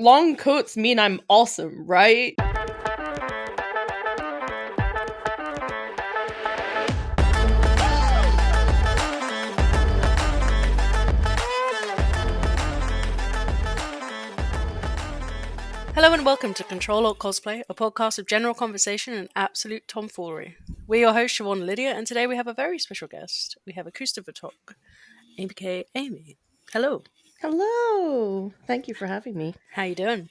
Long coats mean I'm awesome, right? Hello and welcome to Ctrl Alt Cosplay, a podcast of general conversation and absolute tomfoolery. We're your hosts, Siobhan and Lydia, and today we have a very special guest. We have Acoustica Photography, aka Amy. Hello. Hello. Thank you for having me. How you doing?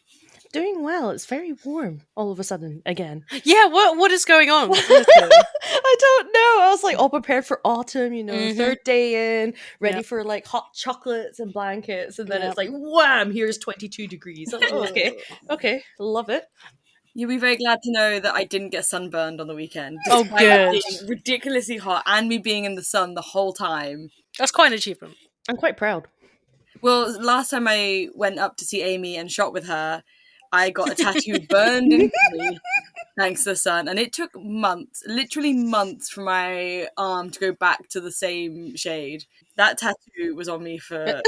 Doing well. It's very warm all of a sudden again. Yeah, what is going on? I don't know. I was like all prepared for autumn, third day in, ready for like hot chocolates and blankets, and then it's like wham, here's 22 degrees. I'm like, okay, love it. You'll be very glad to know that I didn't get sunburned on the weekend. Oh, good. It being ridiculously hot and me being in the sun the whole time. That's quite an achievement. I'm quite proud. Well, last time I went up to see Amy and shot with her, I got a tattoo burned into me thanks to the sun. And it took months, literally months, for my arm to go back to the same shade. That tattoo was on me for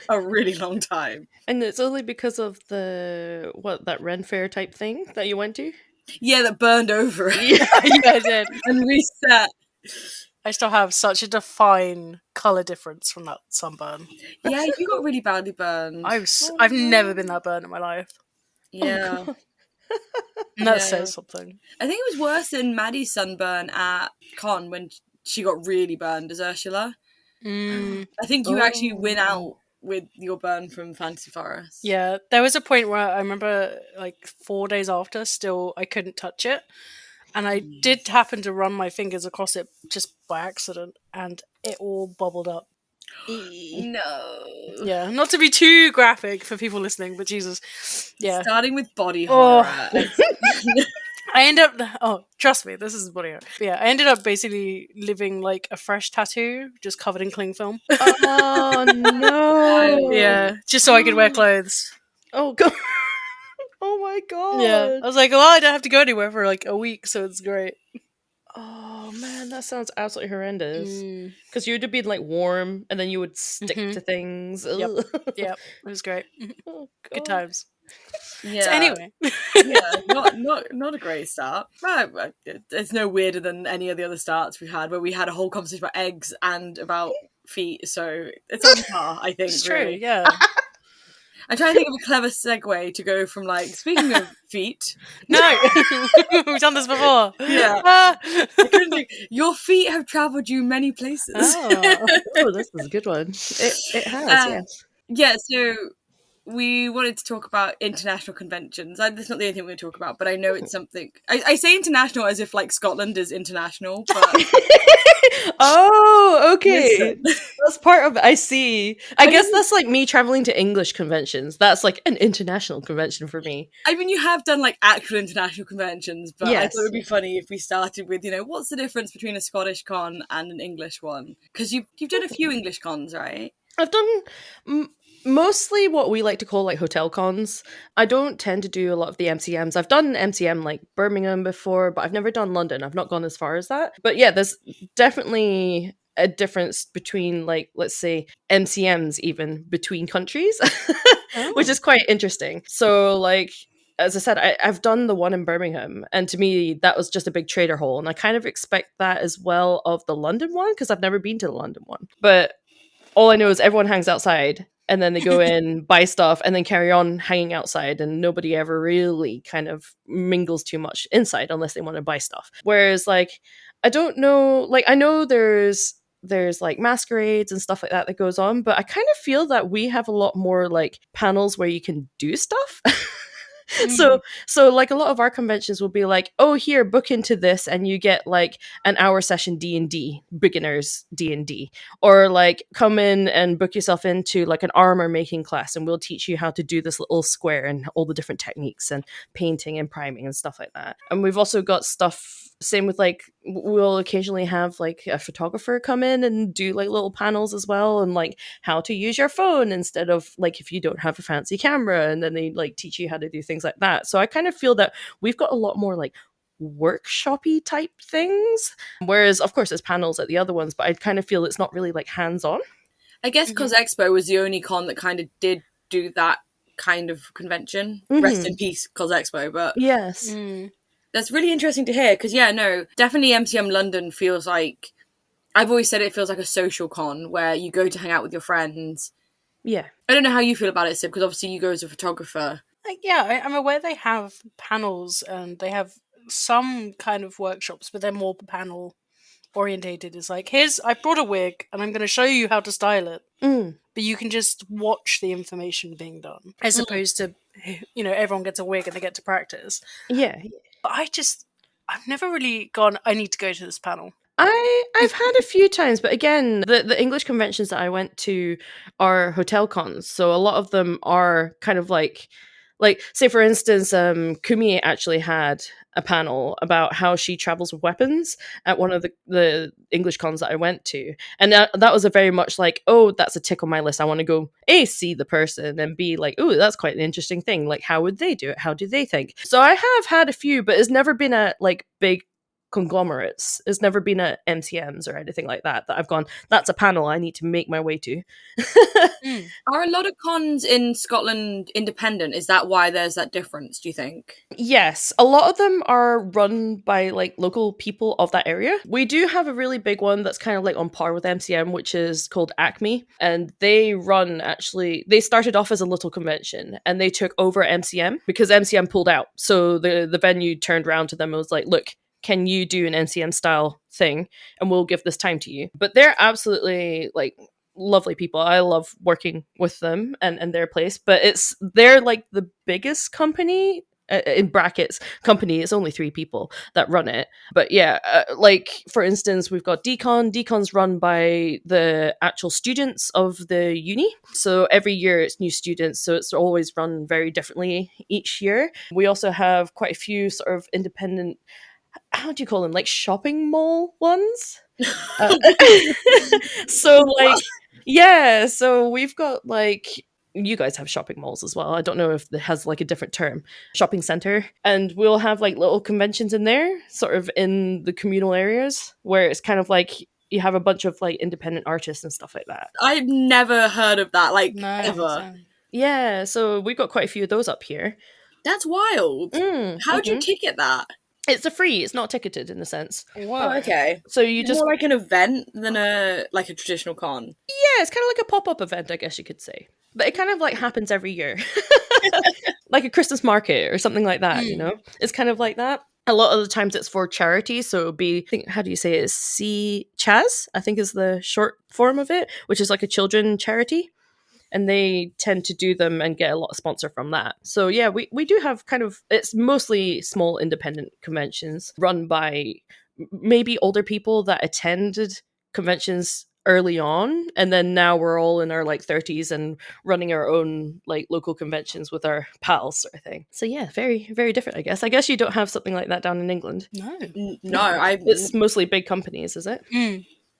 a really long time. And it's only because of that Ren Fair type thing that you went to? Yeah, that burned over it. Yeah, I did. And reset. I still have such a defined colour difference from that sunburn. Yeah, you got really badly burned. I've never been that burned in my life. Yeah. And that says something. I think it was worse than Maddie's sunburn at Con when she got really burned as Ursula. I think you actually win out with your burn from Fantasy Forest. Yeah, there was a point where I remember like 4 days after, still I couldn't touch it. And I did happen to run my fingers across it just by accident, and it all bubbled up. No. Yeah, not to be too graphic for people listening, but Jesus. Yeah. Starting with body horror. I end up, trust me, this is body horror. Yeah, I ended up basically living like a fresh tattoo, just covered in cling film. Oh, no. Yeah, just so I could wear clothes. Oh, God. Oh, my God. Yeah, I was like, well, I don't have to go anywhere for like a week, so it's great. Oh man, that sounds absolutely horrendous. Because you would have been like warm, and then you would stick to things. Yep, it was great. Oh, good times. Yeah. So anyway, not a great start. But it's no weirder than any of the other starts we've had, where we had a whole conversation about eggs and about feet. So it's on par, I think. It's really. true. Yeah. I'm trying to think of a clever segue to go from, like, speaking of feet. No, we've done this before. Yeah. I couldn't think. Your feet have travelled you many places. Oh, this is a good one. It has, yes. Yeah, so we wanted to talk about international conventions. That's not the only thing we're going to talk about, but I know it's something. I say international as if, like, Scotland is international, but... Oh, okay. That's part of it. I see. I guess that's like me traveling to English conventions. That's like an international convention for me. I mean, you have done like actual international conventions, but Yes. I thought it would be funny if we started with, what's the difference between a Scottish con and an English one? Because you've done a few English cons, right? I've done mostly what we like to call like hotel cons. I don't tend to do a lot of the MCMs. I've done MCM like Birmingham before, but I've never done London. I've not gone as far as that. But yeah, there's definitely a difference between like, let's say, MCMs even between countries, which is quite interesting. So like, as I said, I've done the one in Birmingham, and to me, that was just a big trader hole. And I kind of expect that as well of the London one, because I've never been to the London one. But all I know is everyone hangs outside, and then they go in, buy stuff, and then carry on hanging outside, and nobody ever really kind of mingles too much inside unless they want to buy stuff. Whereas, like, I don't know, like, I know there's like masquerades and stuff like that goes on, but I kind of feel that we have a lot more like panels where you can do stuff. So like a lot of our conventions will be like, oh, here, book into this and you get like an hour session D&D, beginners D&D, or like come in and book yourself into like an armor making class and we'll teach you how to do this little square and all the different techniques and painting and priming and stuff like that. And we've also got stuff, same with like, we'll occasionally have like a photographer come in and do like little panels as well, and like how to use your phone instead of like if you don't have a fancy camera, and then they like teach you how to do things like that. So I kind of feel that we've got a lot more like workshop-y type things, whereas of course there's panels at the other ones, but I kind of feel it's not really like hands-on. I guess because Expo was the only con that kind of did do that kind of convention. Rest in peace, Cos Expo. But Yes. that's really interesting to hear because, definitely MCM London feels like, I've always said it feels like a social con where you go to hang out with your friends. Yeah. I don't know how you feel about it, Sib, because obviously you go as a photographer. I'm aware they have panels and they have some kind of workshops, but they're more panel orientated. It's like, I brought a wig and I'm going to show you how to style it. But you can just watch the information being done, as opposed to, everyone gets a wig and they get to practice. Yeah. But I've never really gone, I need to go to this panel. I've had a few times, but again, the English conventions that I went to are hotel cons, so a lot of them are kind of like say for instance, Kumi actually had a panel about how she travels with weapons at one of the English cons that I went to, and that was a very much like, oh, that's a tick on my list. I want to go A, see the person, and B, like, oh, that's quite an interesting thing. Like, how would they do it? How do they think? So I have had a few, but it's never been a like big conglomerates. It's never been at MCMs or anything like that I've gone, that's a panel I need to make my way to. Are a lot of cons in Scotland independent? Is that why there's that difference, do you think? Yes, a lot of them are run by like local people of that area. We do have a really big one that's kind of like on par with MCM, which is called Acme, and they started off as a little convention and they took over MCM because MCM pulled out. So the venue turned around to them and was like, look, can you do an NCM style thing and we'll give this time to you. But they're absolutely like lovely people. I love working with them and their place, but they're like the biggest company, in brackets company. It's only 3 people that run it, but yeah, like for instance, we've got Decon's run by the actual students of the uni, so every year it's new students, so it's always run very differently each year. We also have quite a few sort of independent, how do you call them, like shopping mall ones. So like, yeah, so we've got like, you guys have shopping malls as well. I don't know if it has like a different term, shopping center, and we'll have like little conventions in there, sort of in the communal areas, where it's kind of like you have a bunch of like independent artists and stuff like that. I've never heard of that, like, No, ever. Yeah, so we've got quite a few of those up here. That's wild. How'd you ticket that? It's it's not ticketed in a sense. Oh, okay. So you just, more like an event than a traditional con. yeah, it's kind of like a pop-up event, I guess you could say. But it kind of like happens every year. Like a Christmas market or something like that, you know? It's kind of like that. A lot of the times it's for charity, so it would be, how do you say it? Chaz, I think is the short form of it, which is like a children charity. And they tend to do them and get a lot of sponsor from that. So yeah, we do have kind of, it's mostly small independent conventions run by maybe older people that attended conventions early on, and then now we're all in our like 30s and running our own like local conventions with our pals sort of thing. So yeah, very very different, I guess you don't have something like that down in England. No. It's mostly big companies, is it?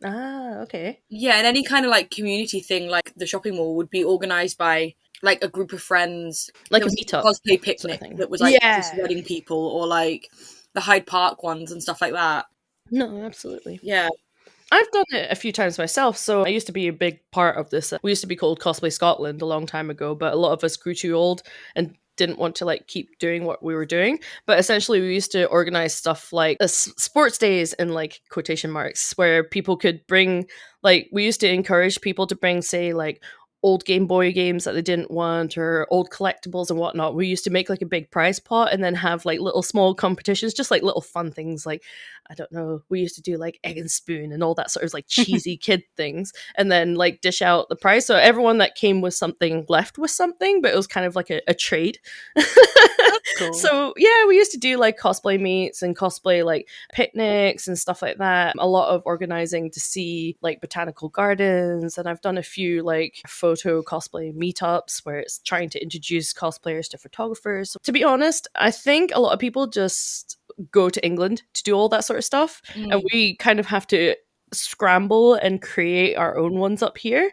Ah, okay. Yeah, and any kind of like community thing, like the shopping mall, would be organised by like a group of friends, Like there a was meetup cosplay picnic sort of thing. that was like Yeah. just wedding people, or like the Hyde Park ones and stuff like that. No, absolutely. Yeah. I've done it a few times myself, so I used to be a big part of this. We used to be called Cosplay Scotland a long time ago, but a lot of us grew too old and didn't want to like keep doing what we were doing. But essentially we used to organize stuff like sports days in like quotation marks, where people could bring, like, we used to encourage people to bring, say, like old Game Boy games that they didn't want, or old collectibles and whatnot. We used to make like a big prize pot and then have like little small competitions, just like little fun things. Like, I don't know, we used to do like egg and spoon and all that sort of like cheesy kid things, and then like dish out the prize. So everyone that came with something left with something, but it was kind of like a trade. Cool. So yeah, we used to do like cosplay meets and cosplay like picnics and stuff like that. A lot of organizing to see like botanical gardens, and I've done a few like photo cosplay meetups where it's trying to introduce cosplayers to photographers. To be honest, I think a lot of people just go to England to do all that sort of stuff, and we kind of have to scramble and create our own ones up here.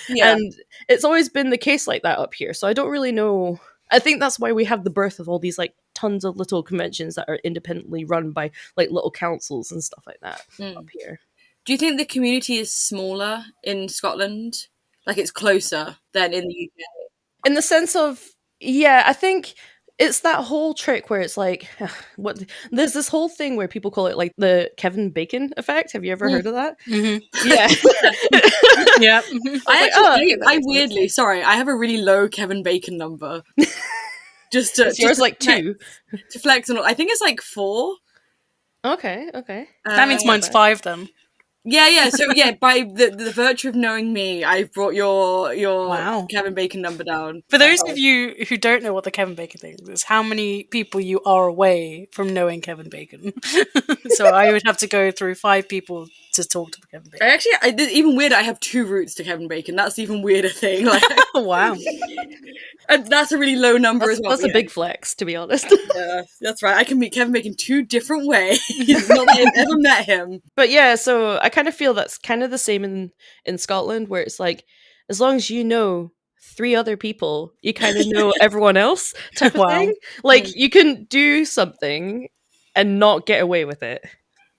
Yeah. And it's always been the case like that up here, so I don't really know. I think that's why we have the birth of all these like tons of little conventions that are independently run by like little councils and stuff like that up here. Do you think the community is smaller in Scotland? Like it's closer than in the UK? In the sense of, yeah, I think it's that whole trick where it's like, what? There's this whole thing where people call it like the Kevin Bacon effect. Have you ever heard of that? Mm-hmm. Yeah. Yeah. I like, actually, oh, okay, that I makes sense. weirdly, sorry, I have a really low Kevin Bacon number. Just Is yours like flex, 2? to flex on. I think it's like 4. Okay, okay. That means mine's 5 then. Yeah. So yeah, by the virtue of knowing me, I've brought your Wow. Kevin Bacon number down. For those of you who don't know what the Kevin Bacon thing is, how many people you are away from knowing Kevin Bacon? So I would have to go through 5 people to talk to Kevin Bacon. I did even weirder. I have 2 routes to Kevin Bacon. That's the even weirder thing. Like, Wow. and that's a really low number as well. That's a big flex, to be honest. Yeah, that's right. I can meet Kevin Bacon 2 different ways. Not that I've ever met him. But yeah, so I kind of feel that's kind of the same in Scotland, where it's like, as long as you know 3 other people, you kind of know everyone else type of Wow. thing. Like, you can do something and not get away with it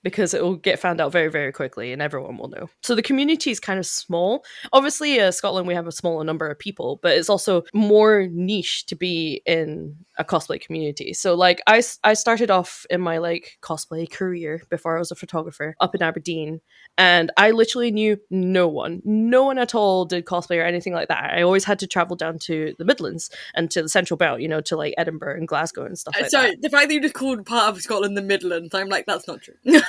because it will get found out very, very quickly and everyone will know. So the community is kind of small. Obviously, Scotland, we have a smaller number of people, but it's also more niche to be in a cosplay community. So like I started off in my like cosplay career before I was a photographer up in Aberdeen, and I literally knew no one at all did cosplay or anything like that. I always had to travel down to the Midlands and to the Central Belt, to like Edinburgh and Glasgow and stuff like Sorry, that. the fact that you just called part of Scotland the Midlands, I'm like, that's not true. Well,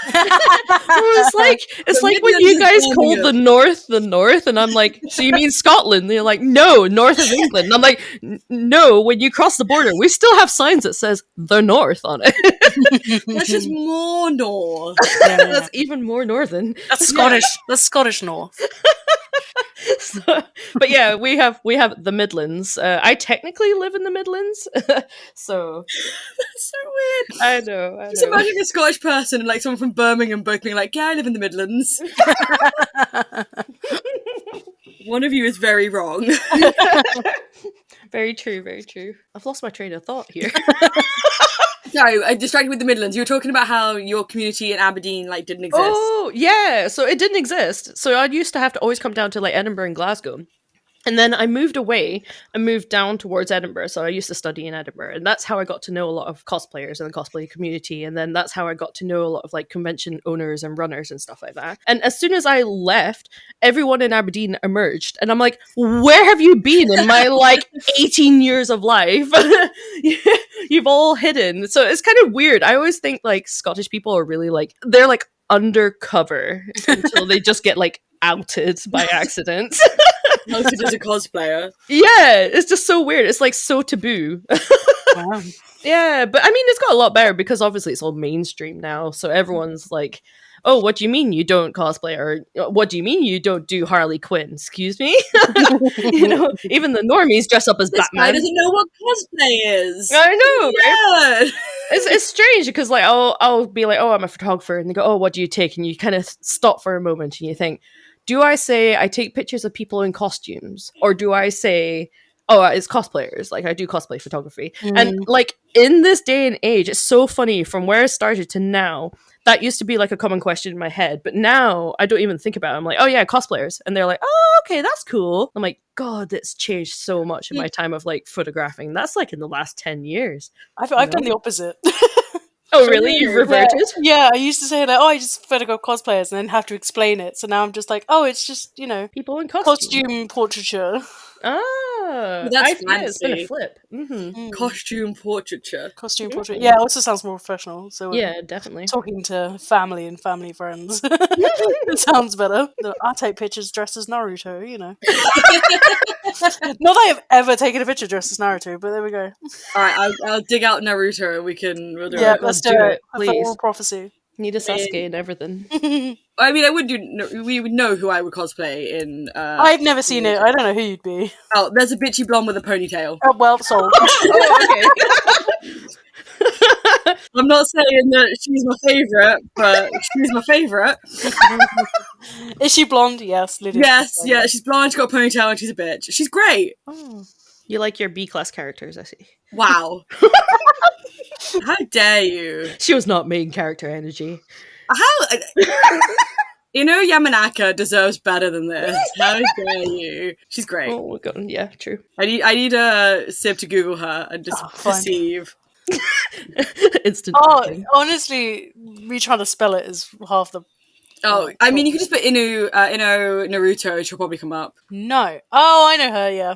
it's like when you guys call the North, and I'm like, so you mean Scotland? And they're like, no, north of England. And I'm like, no, when you cross the border, we still have signs that says the North on it. That's just more north. Yeah. That's even more northern. That's Scottish. That's Scottish North. So, but yeah, we have the Midlands. I technically live in the Midlands, so That's so weird. I know. Just imagine a Scottish person and like someone from Birmingham both being like, yeah, I live in the Midlands. One of you is very wrong. Very true, very true. I've lost my train of thought here. Sorry, I distracted with the Midlands. You were talking about how your community in Aberdeen like didn't exist. Oh, yeah. So it didn't exist. So I used to have to always come down to like Edinburgh and Glasgow. And then I moved away and moved down towards Edinburgh. So I used to study in Edinburgh. And that's how I got to know a lot of cosplayers in the cosplay community. And then that's how I got to know a lot of like convention owners and runners and stuff like that. And as soon as I left, everyone in Aberdeen emerged. And I'm like, where have you been in my like 18 years of life? You've all hidden. So it's kind of weird. I always think like Scottish people are really like, they're like undercover until they just get like outed by accident. Outed as a cosplayer. Yeah, it's just so weird. It's like so taboo. Wow. Yeah, but I mean, it's got a lot better because obviously it's all mainstream now. So everyone's like, oh, what do you mean you don't cosplay? Or what do you mean you don't do Harley Quinn? Excuse me? Even the normies dress up as This Batman. guy doesn't know what cosplay is. I know, right? Yeah. It's strange because like I'll be like, oh, I'm a photographer, and they go, oh, what do you take? And you kind of stop for a moment and you think, do I say I take pictures of people in costumes, or do I say, oh, it's cosplayers? Like I do cosplay photography, and like in this day and age, it's so funny from where it started to now. That used to be like a common question in my head, but now I don't even think about it. I'm like, oh yeah, cosplayers, and they're like, oh, okay, that's cool. I'm like, God, it's changed so much in my time of like photographing. That's like in the last 10 years. I've done the opposite. Oh, really? You've reverted? Yeah, I used to say like, oh, I just photograph cosplayers and then have to explain it. So now I'm just like, oh, it's just, People in costume. costume portraiture. Ah, That's it's been a fancy. flip. Mm-hmm. Costume portraiture. Costume portrait. Yeah, it also sounds more professional. So we're Yeah, definitely. talking to family and family friends. It sounds better. I take pictures dressed as Naruto, Not that I've ever taken a picture dressed as Naruto, but there we go. Alright, I'll dig out Naruto and we'll do Yeah, it. let's do do it, it. For please. all prophecy. Need a Sasuke and everything. I mean, we would know who I would cosplay in. I've never seen it. I don't know who you'd be. Oh, there's a bitchy blonde with a ponytail. Oh, well, sold. Oh, okay. I'm not saying that she's my favourite, but she's my favourite. Is she blonde? Yes, Lydia. Yes, yeah, she's blonde, she's got a ponytail, and she's a bitch. She's great. Oh. You like your B-class characters, I see. Wow. How dare you? She was not main character energy. How? Inu Yamanaka deserves better than this. How dare you? She's great. Oh my god, yeah, true. I need Sib to Google her and just fine. perceive. Instant. Oh, typing. honestly, me trying to spell it is half the. Oh, I mean, you could just put Inu Naruto. She'll probably come up. No. Oh, I know her. Yeah.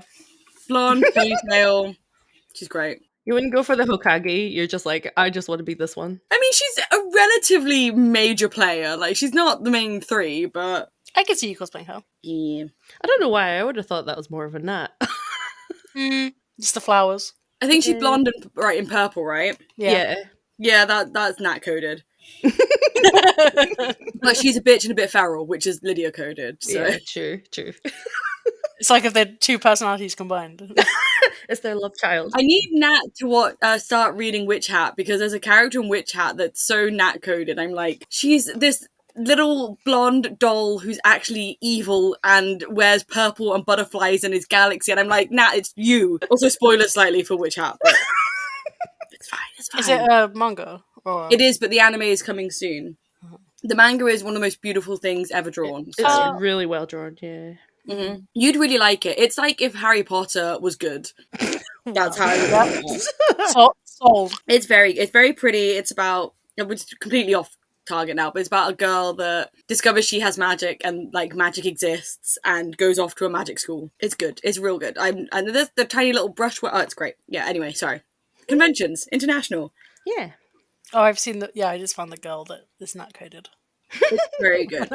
Blonde ponytail. She's great. You wouldn't go for the Hokage. You're just like, I just want to be this one. I mean, she's a relatively major player. Like, she's not the main three, but I could see you cosplaying her. yeah. I don't know why. I would have thought that was more of a gnat. Just the flowers. I think she's blonde and right in purple, right? Yeah. Yeah, that's Nat coded. But she's a bitch and a bit feral, which is Lydia coded. So Yeah, true. It's like if they're two personalities combined. It's their love child. I need Nat to start reading Witch Hat, because there's a character in Witch Hat that's so Nat coded. I'm like, she's this little blonde doll who's actually evil and wears purple and butterflies in his galaxy, and I'm like, Nat, it's you. Also, spoiler slightly for Witch Hat, but it's fine. Is it a manga? Or... It is, but the anime is coming soon. The manga is one of the most beautiful things ever drawn. It's really well drawn, yeah. Mm-hmm. You'd really like it. It's like if Harry Potter was good. That's how sold. It's very pretty. It's about, it's completely off target now, but it's about a girl that discovers she has magic and like magic exists and goes off to a magic school. It's good. It's real good. And there's the tiny little brush. Oh, it's great. Yeah. Anyway, sorry. Conventions, international. Yeah. Oh, I've seen the. Yeah, I just found the girl that is not coded. It's very good.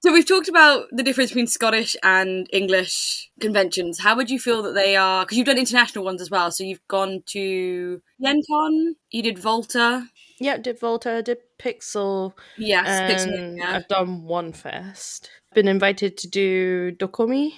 So we've talked about the difference between Scottish and English conventions. How would you feel that they are? Because you've done international ones as well. So you've gone to YenCon, you did Volta. Yeah, did Volta, did Pixel. Yes, and Pixel, yeah. I've done One Fest. Been invited to do Dokomi.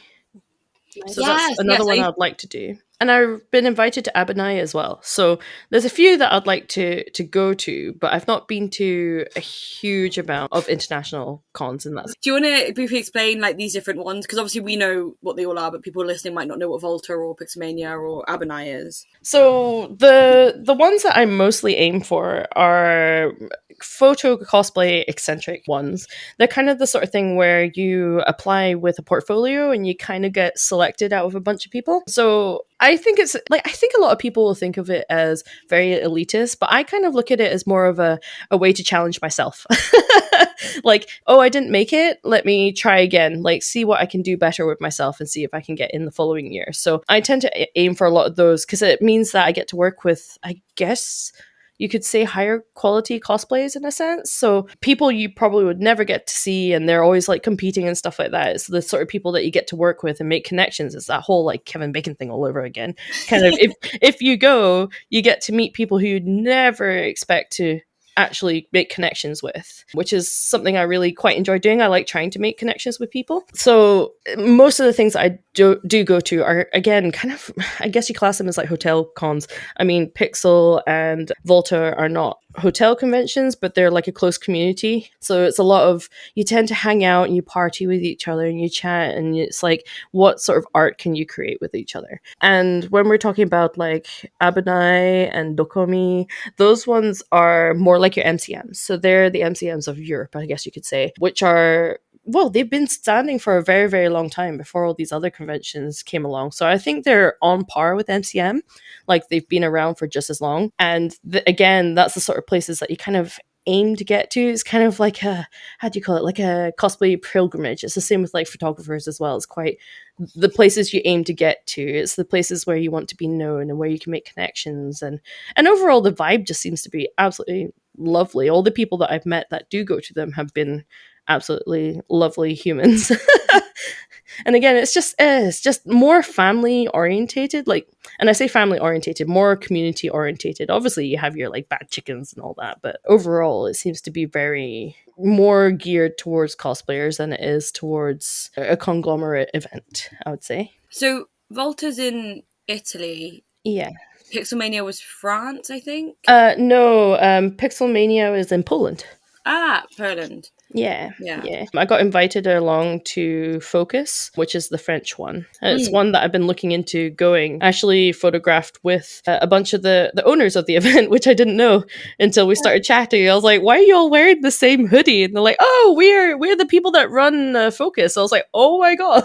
So that's another one I'd like to do. And I've been invited to Abanai as well. So there's a few that I'd like to go to, but I've not been to a huge amount of international cons in that. Do you want to briefly explain like these different ones? Because obviously we know what they all are, but people listening might not know what Volta or Pixamania or Abanai is. So the ones that I mostly aim for are photo cosplay eccentric ones. They're kind of the sort of thing where you apply with a portfolio and you kind of get selected out of a bunch of people. So I think it's like, I think a lot of people will think of it as very elitist, but I kind of look at it as more of a way to challenge myself. Like, oh, I didn't make it. Let me try again. Like, see what I can do better with myself and see if I can get in the following year. So I tend to aim for a lot of those because it means that I get to work with, I guess you could say, higher quality cosplays in a sense. So people you probably would never get to see, and they're always like competing and stuff like that. It's the sort of people that you get to work with and make connections. It's that whole like Kevin Bacon thing all over again. Kind of if you go, you get to meet people who you'd never expect to actually make connections with, which is something I really quite enjoy doing. I like trying to make connections with people. So most of the things I do go to are, again, kind of, I guess you class them as like hotel cons. I mean, Pixel and Volta are not hotel conventions, but they're like a close community. So it's a lot of, you tend to hang out and you party with each other and you chat, and it's like, what sort of art can you create with each other? And when we're talking about like Abanai and Dokomi, those ones are more like your MCMs. So they're the MCMs of Europe, I guess you could say, which are, well, they've been standing for a very, very long time before all these other conventions came along. So I think they're on par with MCM. Like, they've been around for just as long. And again, that's the sort of places that you kind of aim to get to. It's kind of like a, how do you call it? Like a cosplay pilgrimage. It's the same with like photographers as well. It's quite the places you aim to get to. It's the places where you want to be known and where you can make connections. And overall, the vibe just seems to be absolutely lovely. All the people that I've met that do go to them have been absolutely lovely humans. And again, it's just more family orientated, like, and I say family orientated, more community orientated. Obviously you have your like bad chickens and all that, but overall it seems to be very more geared towards cosplayers than it is towards a conglomerate event, I would say. So Volta's in Italy. Yeah. Pixelmania was France, I think. No, Pixelmania is in Poland. Ah, Poland. Yeah, Yeah. yeah. I got invited along to Focus, which is the French one. And it's one that I've been looking into going. I actually photographed with a bunch of the owners of the event, which I didn't know until we started chatting. I was like, "Why are you all wearing the same hoodie?" And they're like, "Oh, we're the people that run Focus." So I was like, "Oh my god!"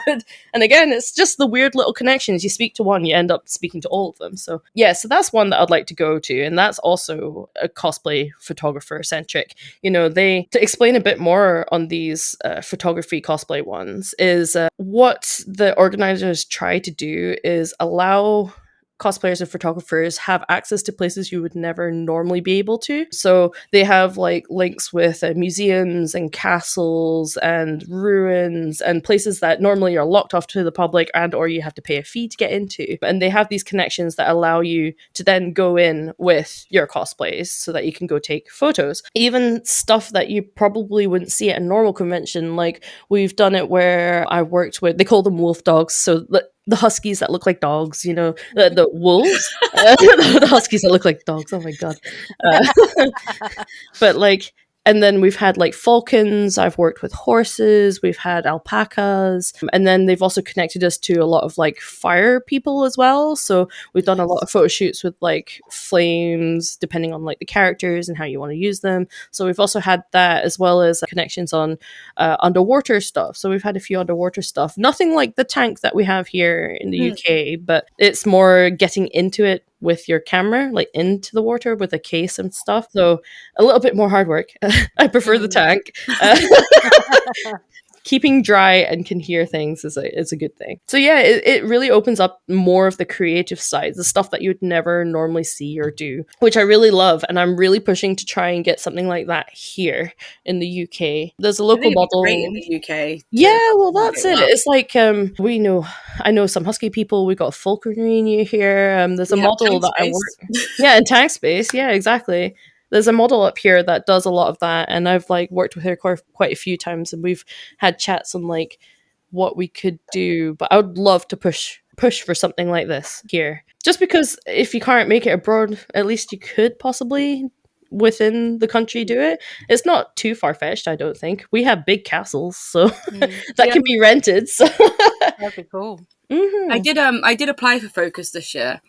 And again, it's just the weird little connections. You speak to one, you end up speaking to all of them. So yeah, so that's one that I'd like to go to, and that's also a cosplay photographer centric. You know, they to explain a bit more on these photography cosplay ones is what the organizers try to do is allow cosplayers and photographers have access to places you would never normally be able to. So they have like links with museums and castles and ruins and places that normally are locked off to the public and or you have to pay a fee to get into. And they have these connections that allow you to then go in with your cosplays so that you can go take photos. Even stuff that you probably wouldn't see at a normal convention, like we've done it where I worked with, they call them wolf dogs. So the huskies that look like dogs, you know, the wolves, the huskies that look like dogs. Oh my god! But like, and then we've had like falcons. I've worked with horses. We've had alpacas, and then they've also connected us to a lot of like fire people as well. So we've done a lot of photo shoots with like flames, depending on like the characters and how you want to use them. So we've also had that as well as connections on underwater stuff. So we've had a few underwater stuff. Nothing like the tank that we have here in the UK, but it's more getting into it with your camera, like into the water with a case and stuff. So a little bit more hard work. I prefer the tank. Keeping dry and can hear things is a good thing. So yeah, it really opens up more of the creative side, the stuff that you'd never normally see or do, which I really love. And I'm really pushing to try and get something like that here in the UK. There's a local model. Great in the UK. Yeah, well, that's it. It's like I know some husky people. We got falconry near here. There's a model that I work. Yeah, in tank space. Yeah, exactly. There's a model up here that does a lot of that, and I've like worked with her quite a few times, and we've had chats on like what we could do. But I would love to push for something like this here, just because if you can't make it abroad, at least you could possibly within the country do it. It's not too far-fetched, I don't think. We have big castles, so that can be rented. So that'd be cool. I did apply for Focus this year.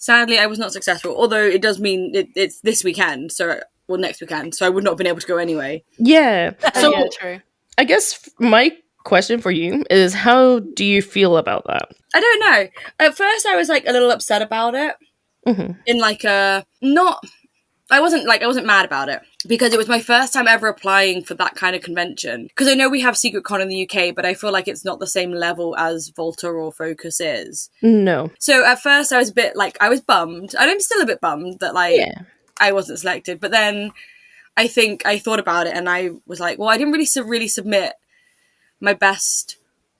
Sadly, I was not successful, although it does mean it's this weekend, next weekend, so I would not have been able to go anyway. Yeah. So yeah, true. I guess my question for you is, how do you feel about that? I don't know. At first, I was like a little upset about it. In like I wasn't mad about it because it was my first time ever applying for that kind of convention. Because I know we have Secret Con in the UK, but I feel like it's not the same level as Volta or Focus is. No. So at first I was a bit like, I was bummed. And I'm still a bit bummed that I wasn't selected. But then I think I thought about it and I was like, well, I didn't really submit my best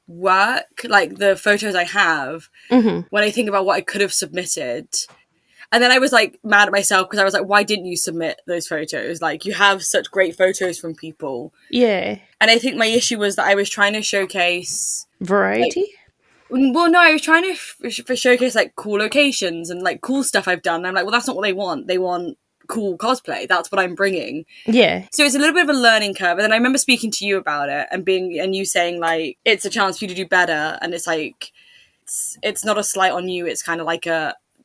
work, like the photos I have, when I think about what I could have submitted. And then I was like mad at myself because I was like, why didn't you submit those photos? Like, you have such great photos from people. Yeah. And I think my issue was that I was trying to showcase variety. Well, no, I was trying to showcase like cool locations and like cool stuff I've done. And I'm like, well, that's not what they want. They want cool cosplay. That's what I'm bringing. Yeah. So it's a little bit of a learning curve. And then I remember speaking to you about it and you saying like, it's a chance for you to do better. And it's like, it's not a slight on you. It's kind of like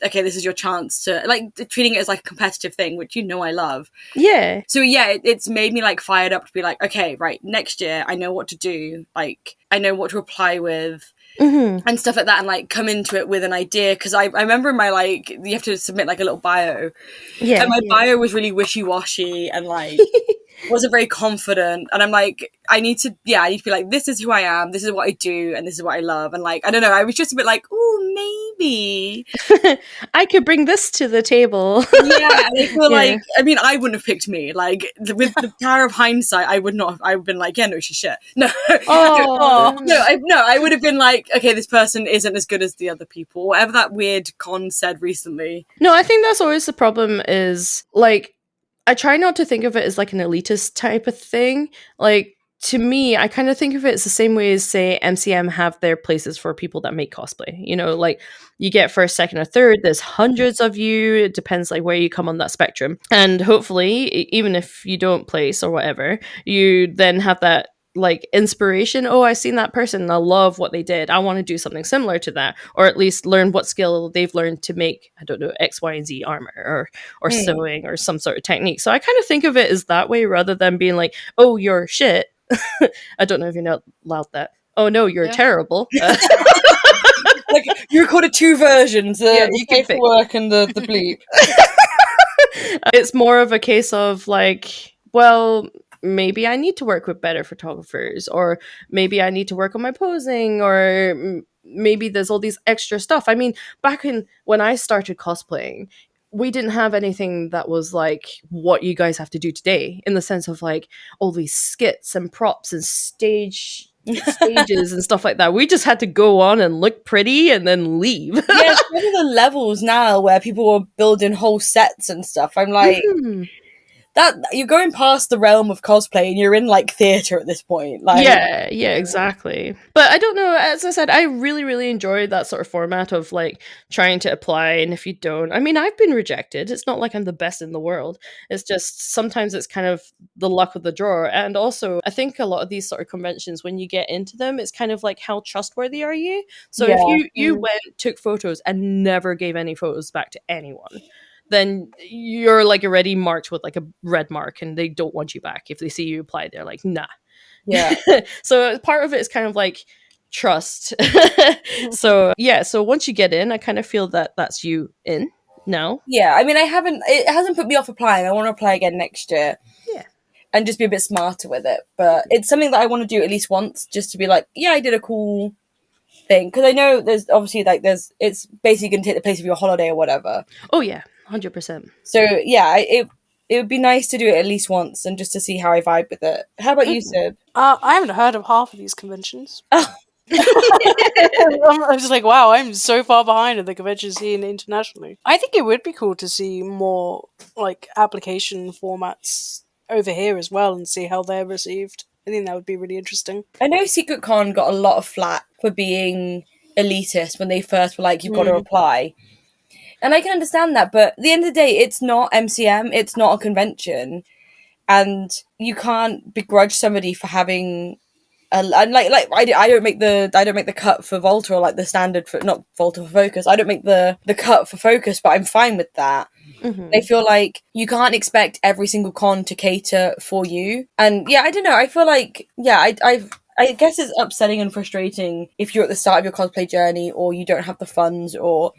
okay, this is your chance to, like, treating it as like a competitive thing, which I love. Yeah. So yeah, it's made me like fired up to be like, okay, right, next year I know what to do. Like, I know what to apply with. And stuff like that, and like come into it with an idea, because I remember in my like, you have to submit like a little bio, and my bio was really wishy-washy and like wasn't very confident, and I'm like, I need to be like, this is who I am, this is what I do, and this is what I love, and like, I don't know, I was just a bit like, oh, maybe I could bring this to the table. Yeah, and I feel like, I mean, I wouldn't have picked me, like, with the power of hindsight, I would not have, I would have been like, yeah, no, she's shit. No. I would have been like, okay, this person isn't as good as the other people, whatever that weird con said recently. No, I think that's always the problem is, like, I try not to think of it as like an elitist type of thing. Like, to me, I kind of think of it as the same way as, say, MCM have their places for people that make cosplay. You know, like you get first, second, or third. There's hundreds of you. It depends like where you come on that spectrum. And hopefully, even if you don't place or whatever, you then have that like inspiration. Oh, I've seen that person. I love what they did. I want to do something similar to that, or at least learn what skill they've learned to make, I don't know, X, Y, and Z armor or sewing or some sort of technique. So I kind of think of it as that way rather than being like, oh, you're shit. I don't know if you're not allowed that. Oh no, you're terrible. Like you recorded two versions, Yeah, the you can pick. paperwork and the bleep. It's more of a case of like, well, maybe I need to work with better photographers, or maybe I need to work on my posing, or maybe there's all these extra stuff. I mean, back when I started cosplaying, we didn't have anything that was like what you guys have to do today, in the sense of like all these skits and props and stages and stuff like that. We just had to go on and look pretty and then leave. Yeah, some of the levels now where people are building whole sets and stuff. I'm like, that you're going past the realm of cosplay and you're in like theater at this point. Like, yeah, exactly. But I don't know, as I said, I really, really enjoyed that sort of format of like trying to apply, and if you don't, I mean, I've been rejected. It's not like I'm the best in the world. It's just sometimes it's kind of the luck of the draw. And also, I think a lot of these sort of conventions, when you get into them, it's kind of like, how trustworthy are you? So if you went, took photos and never gave any photos back to anyone, then you're like already marked with like a red mark, and they don't want you back. If they see you apply, they're like, nah. yeah. So part of it is kind of like trust. So once you get in, I kind of feel that that's you in now. Yeah, I mean, it hasn't put me off applying. I want to apply again next year. Yeah. And just be a bit smarter with it. But it's something that I want to do at least once, just to be like, yeah, I did a cool thing. Because I know there's obviously like it's basically going to take the place of your holiday or whatever. Oh yeah, 100%. So yeah, it would be nice to do it at least once and just to see how I vibe with it. How about you, Sib? I haven't heard of half of these conventions. Oh. I'm just like, wow, I'm so far behind in the convention scene internationally. I think it would be cool to see more like application formats over here as well and see how they're received. I think that would be really interesting. I know Secret Con got a lot of flack for being elitist when they first were like, you've got to apply. And I can understand that, but at the end of the day, it's not MCM, it's not a convention, and you can't begrudge somebody for having I don't make the cut for Volta, or like the standard for, not Volta for Focus. I don't make the cut for Focus, but I'm fine with that. I feel like you can't expect every single con to cater for you, and yeah, I don't know. I feel like I guess it's upsetting and frustrating if you're at the start of your cosplay journey, or you don't have the funds or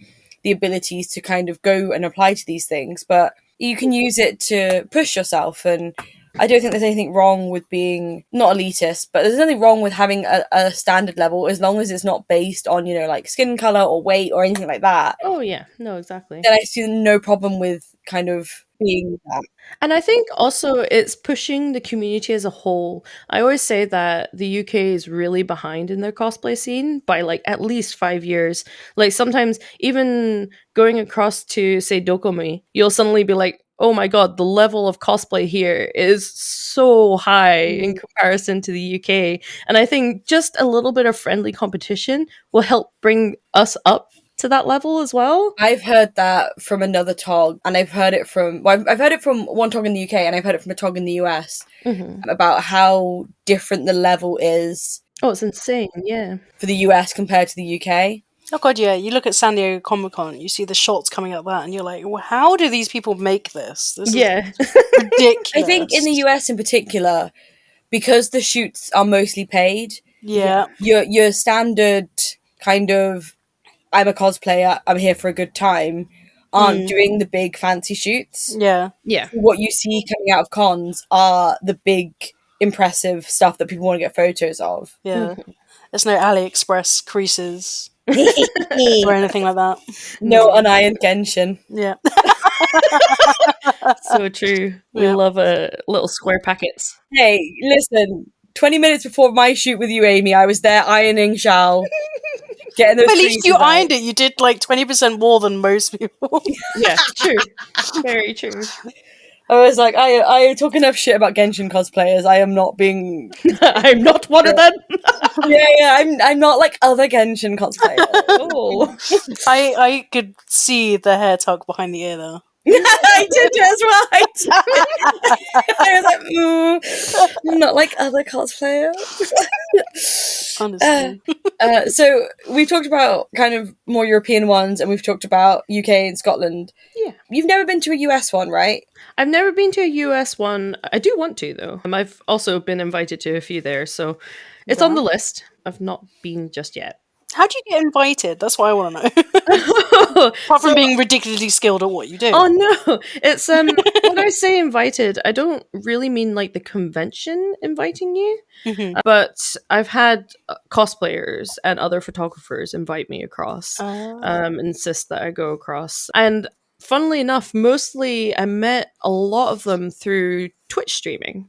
the abilities to kind of go and apply to these things, but you can use it to push yourself. And I don't think there's anything wrong with being not elitist, but there's nothing wrong with having a standard level, as long as it's not based on, like skin color or weight or anything like that. Oh yeah, no, exactly. Then I see no problem with kind of being that. And I think also it's pushing the community as a whole. I always say that the UK is really behind in their cosplay scene by like at least 5 years. Like sometimes even going across to say Dokomi, you'll suddenly be like, oh my god, the level of cosplay here is so high in comparison to the UK. And I think just a little bit of friendly competition will help bring us up to that level as well. I've heard that from another TOG, and I've heard it from one TOG in the UK, and I've heard it from a TOG in the US about how different the level is. Oh, it's insane, yeah. For the US compared to the UK. Oh god, yeah. You look at San Diego Comic-Con, you see the shots coming up that, and you're like, well, how do these people make this? This is ridiculous. I think in the US in particular, because the shoots are mostly paid, your standard kind of, I'm a cosplayer, I'm here for a good time, aren't doing the big fancy shoots. Yeah. What you see coming out of cons are the big impressive stuff that people want to get photos of. Yeah. There's no AliExpress creases or anything like that. No unironed Genshin. Yeah. So true. We love little square packets. Hey, listen, 20 minutes before my shoot with you, Amy, I was there ironing Shao. Getting those at least you ironed it. You did like 20% more than most people. Yeah, true. Very true. I was like, I talk enough shit about Genshin cosplayers. I am not being. I'm not one of them. Yeah. I'm not like other Genshin cosplayers. Oh. I could see the hair tuck behind the ear though. I did as well. I was like, I'm not like other cosplayers. Honestly. So we've talked about kind of more European ones, and we've talked about UK and Scotland. Yeah. You've never been to a US one, right? I've never been to a US one. I do want to, though. I've also been invited to a few there, so it's on the list. I've not been just yet. How do you get invited? That's what I want to know. Apart from being ridiculously skilled at what you do. Oh no, it's when I say invited, I don't really mean like the convention inviting you, Mhm. but I've had cosplayers and other photographers invite me across, insist that I go across, and funnily enough, mostly I met a lot of them through Twitch streaming.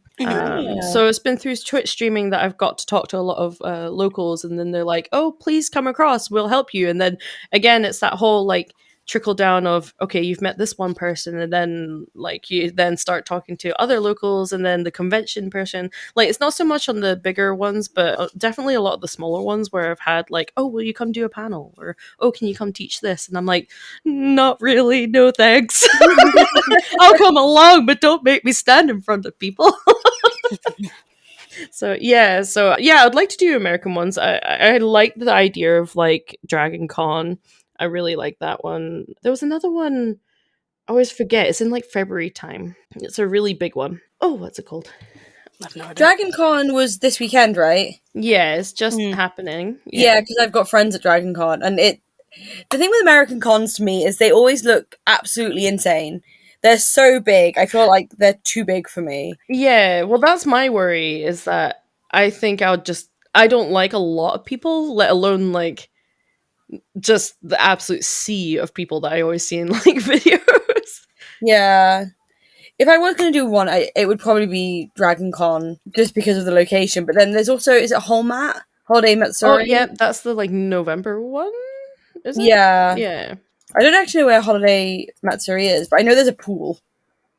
So it's been through Twitch streaming that I've got to talk to a lot of locals, and then they're like, "Oh, please come across, we'll help you." And then again, it's that whole like trickle down of, okay, you've met this one person, and then like you then start talking to other locals, and then the convention person. Like it's not so much on the bigger ones, but definitely a lot of the smaller ones where I've had like, "Oh, will you come do a panel?" or "Oh, can you come teach this?" And I'm like, "Not really, no thanks." I'll come along, but don't make me stand in front of people. So yeah, I'd like to do American ones. I like the idea of like Dragon Con. I really like that one. There was another one. I always forget. It's in like February time. It's a really big one. Oh, what's it called? I've no idea. Dragon Con was this weekend, right? Yeah, it's just happening. Yeah, because I've got friends at Dragon Con, and the thing with American cons to me is they always look absolutely insane. They're so big. I feel like they're too big for me. Yeah, well, that's my worry, is that I think I don't like a lot of people, let alone like just the absolute sea of people that I always see in like videos. Yeah. If I was going to do one, it would probably be Dragon Con, just because of the location. But then there's also, is it Holiday Matsuri? Oh, yeah, that's the like November one, is it? Yeah. Yeah. I don't actually know where Holiday Matsuri is, but I know there's a pool.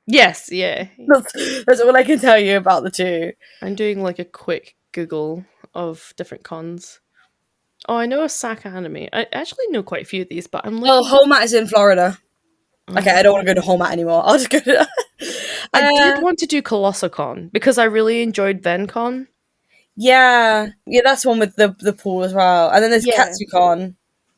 Yes, yeah. That's all I can tell you about the two. I'm doing like a quick Google of different cons. Oh, I know Osaka Anime. I actually know quite a few of these, but I'm Well, looking. Holmat is in Florida. Okay, I don't want to go to Holmat anymore. I'll just go to... I did want to do ColossoCon because I really enjoyed VenCon. Yeah, that's one with the pool as well. And then there's Yeah. KatsuCon.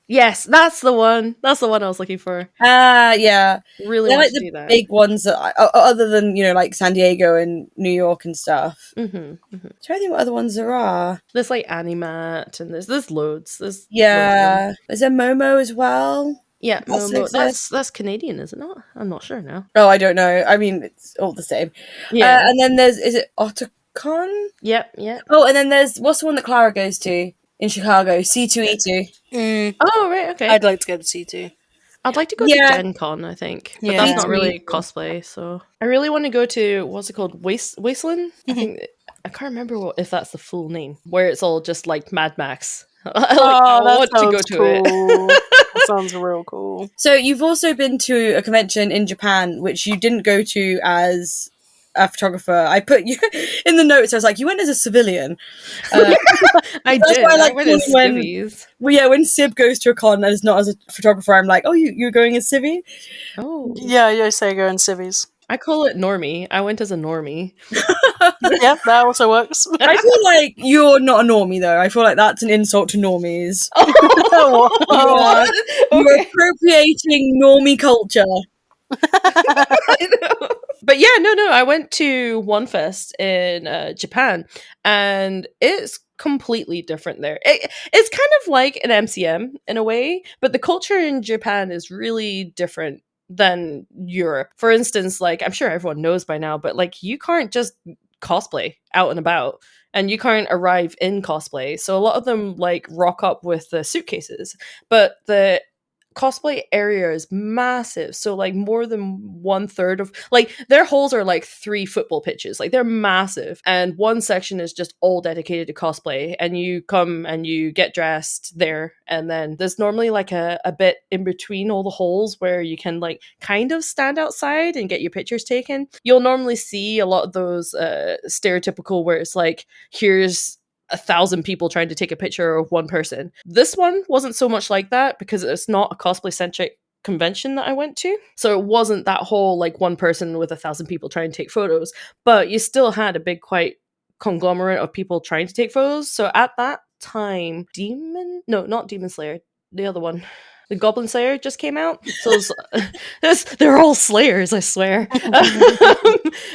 Yes, that's the one. That's the one I was looking for. Yeah. Really They're want like to do the that. big ones that other than, like San Diego and New York and stuff. Mm-hmm. I'm trying to think what other ones there are. There's like Animat, and there's loads. There's Yeah. Is there Momo as well? yeah, That's Momo. That's Canadian, is it not? I'm not sure now. Oh, I don't know. I mean, it's all the same. Yeah. And then is it Otakon? Yep. Oh, and then there's, what's the one that Clara goes to in Chicago? C2E2. Oh, right, okay. I'd like to go to C2. I'd like to go to Gen Con, I think. But Yeah. that's not Me really too. cosplay, so I really want to go to, what's it called? Wasteland? I think I can't remember if that's the full name. Where it's all just like Mad Max. I want to go to it. That sounds real cool. So you've also been to a convention in Japan, which you didn't go to as a photographer. I put you in the notes. I was like, you went as a civilian. I That's did. why I I like went as when- skivvies. Well, yeah, when Sib goes to a con and is not as a photographer, I'm like, oh, you're going as Civvy? Oh. Yeah, Yosego and civvies. I call it normie. I went as a normie. Yeah, that also works. I feel like you're not a normie, though. I feel like that's an insult to normies. Oh, You're appropriating normie culture. I know. But yeah, no. I went to One Fest in Japan, and it's completely different there. It's kind of like an MCM in a way, but the culture in Japan is really different than Europe. For instance, like I'm sure everyone knows by now, but like you can't just cosplay out and about. And you can't arrive in cosplay. So a lot of them like rock up with the suitcases. But the cosplay area is massive, so like more than 1/3 of, like, their halls are like 3 football pitches, like they're massive, and one section is just all dedicated to cosplay, and you come and you get dressed there, and then there's normally like a bit in between all the halls where you can like kind of stand outside and get your pictures taken. You'll normally see a lot of those stereotypical where it's like, here's 1,000 people trying to take a picture of one person. This one wasn't so much like that because it's not a cosplay centric convention that I went to. So it wasn't that whole like one person with 1,000 people trying to take photos, but you still had a big, quite conglomerate of people trying to take photos. So at that time, not Demon Slayer, the other one, the Goblin Slayer just came out. So they're all Slayers, I swear.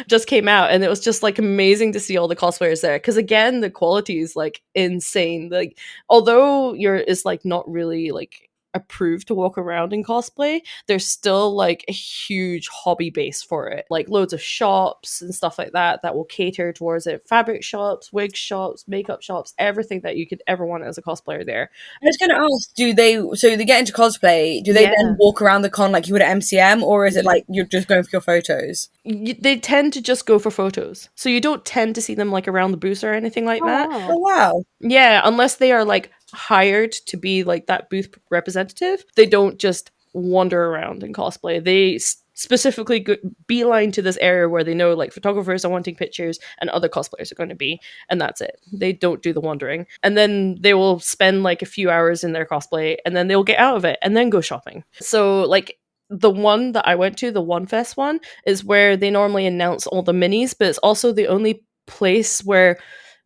Just came out, and it was just like amazing to see all the cosplayers there. Because again, the quality is like insane. Like, although it's like not really like approved to walk around in cosplay, there's still like a huge hobby base for it, like loads of shops and stuff like that will cater towards it. Fabric shops, wig shops, makeup shops, everything that you could ever want as a cosplayer there. I was going to ask, so they get into cosplay, do they then walk around the con like you would at MCM, or is it like you're just going for your photos? They tend to just go for photos, so you don't tend to see them like around the booth or anything like that. Wow. Oh wow. Yeah, unless they are like hired to be like that booth representative, they don't just wander around in cosplay. They specifically beeline to this area where they know like photographers are wanting pictures and other cosplayers are going to be, and that's it. They don't do the wandering, and then they will spend like a few hours in their cosplay, and then they'll get out of it and then go shopping. So like the one that I went to, the One Fest one, is where they normally announce all the minis, but it's also the only place where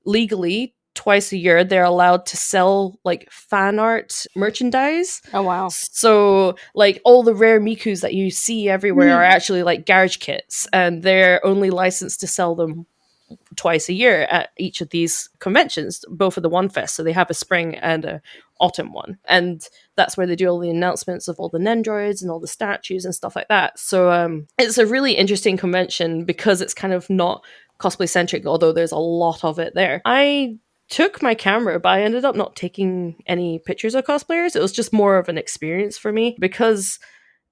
legally twice a year they're allowed to sell like fan art merchandise. Oh wow. So like all the rare Mikus that you see everywhere are actually like garage kits, and they're only licensed to sell them twice a year at each of these conventions, both of the One Fest. So they have a spring and a autumn one, and that's where they do all the announcements of all the Nendroids and all the statues and stuff like that. So it's a really interesting convention because it's kind of not cosplay centric, although there's a lot of it there. I took my camera, but I ended up not taking any pictures of cosplayers. It was just more of an experience for me because,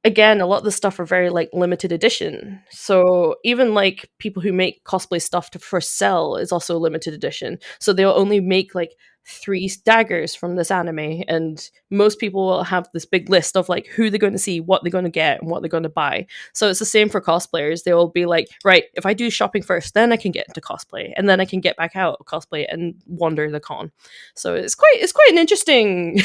again, a lot of the stuff are very like limited edition. So even like people who make cosplay stuff for sell is also limited edition. So they'll only make like 3 daggers from this anime, and most people will have this big list of like who they're going to see, what they're going to get, and what they're going to buy. So it's the same for cosplayers. They will be like, right, if I do shopping first, then I can get into cosplay, and then I can get back out of cosplay and wander the con. So it's quite an interesting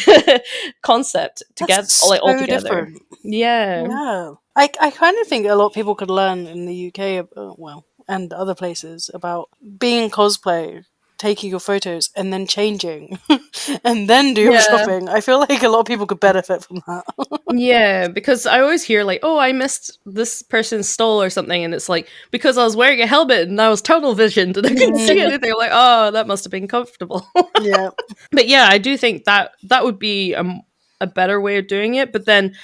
concept to That's get all so together. different. Yeah. Yeah. I kind of think a lot of people could learn in the UK, and other places, about being cosplay, taking your photos, and then changing, and then do your shopping. I feel like a lot of people could benefit from that. Yeah, because I always hear like, oh, I missed this person's stole or something, and it's like, because I was wearing a helmet and I was tunnel visioned and I couldn't see anything. I'm like, oh, that must have been comfortable. Yeah. But yeah, I do think that would be a better way of doing it. But then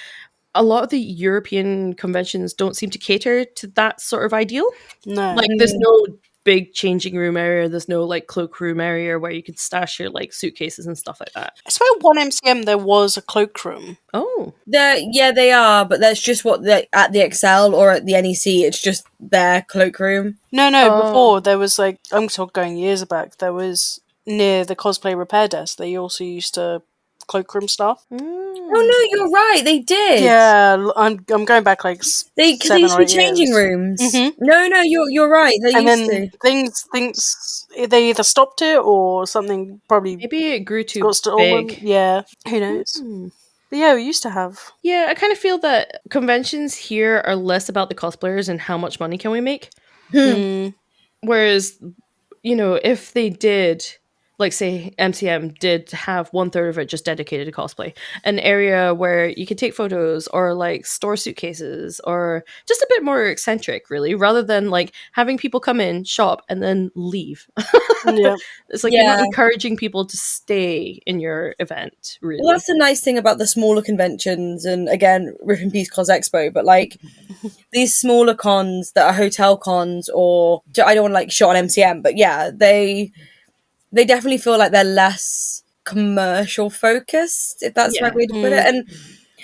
a lot of the European conventions don't seem to cater to that sort of ideal. No. Like, there's no big changing room area. There's no like cloakroom area where you could stash your like suitcases and stuff like that. I swear one MCM there was a cloakroom. Oh, They are, but that's just what at the Excel or at the NEC. It's just their cloakroom. No, before there was like, I'm going years back. There was near the cosplay repair desk. They also used to cloakroom stuff. Oh no, you're right. They did. Yeah, I'm going back like they 7 used or to 8 be changing years. rooms. Mm-hmm. No, you're right. They and used then to. things they either stopped it or something. Probably maybe it grew too got stolen. big. Yeah, who knows? But yeah, we used to have. Yeah, I kind of feel that conventions here are less about the cosplayers and how much money can we make. Whereas, you know, if they did, like say MCM did have 1/3 of it just dedicated to cosplay, an area where you could take photos or like store suitcases or just a bit more eccentric, really, rather than like having people come in, shop, and then leave. Yeah. It's like you're not encouraging people to stay in your event, really. Well, that's the nice thing about the smaller conventions, and again, Rip in Peace Cos Expo, but like these smaller cons that are hotel cons, or I don't want to like shot on MCM, but yeah, they definitely feel like they're less commercial focused, if that's the right way to put it. And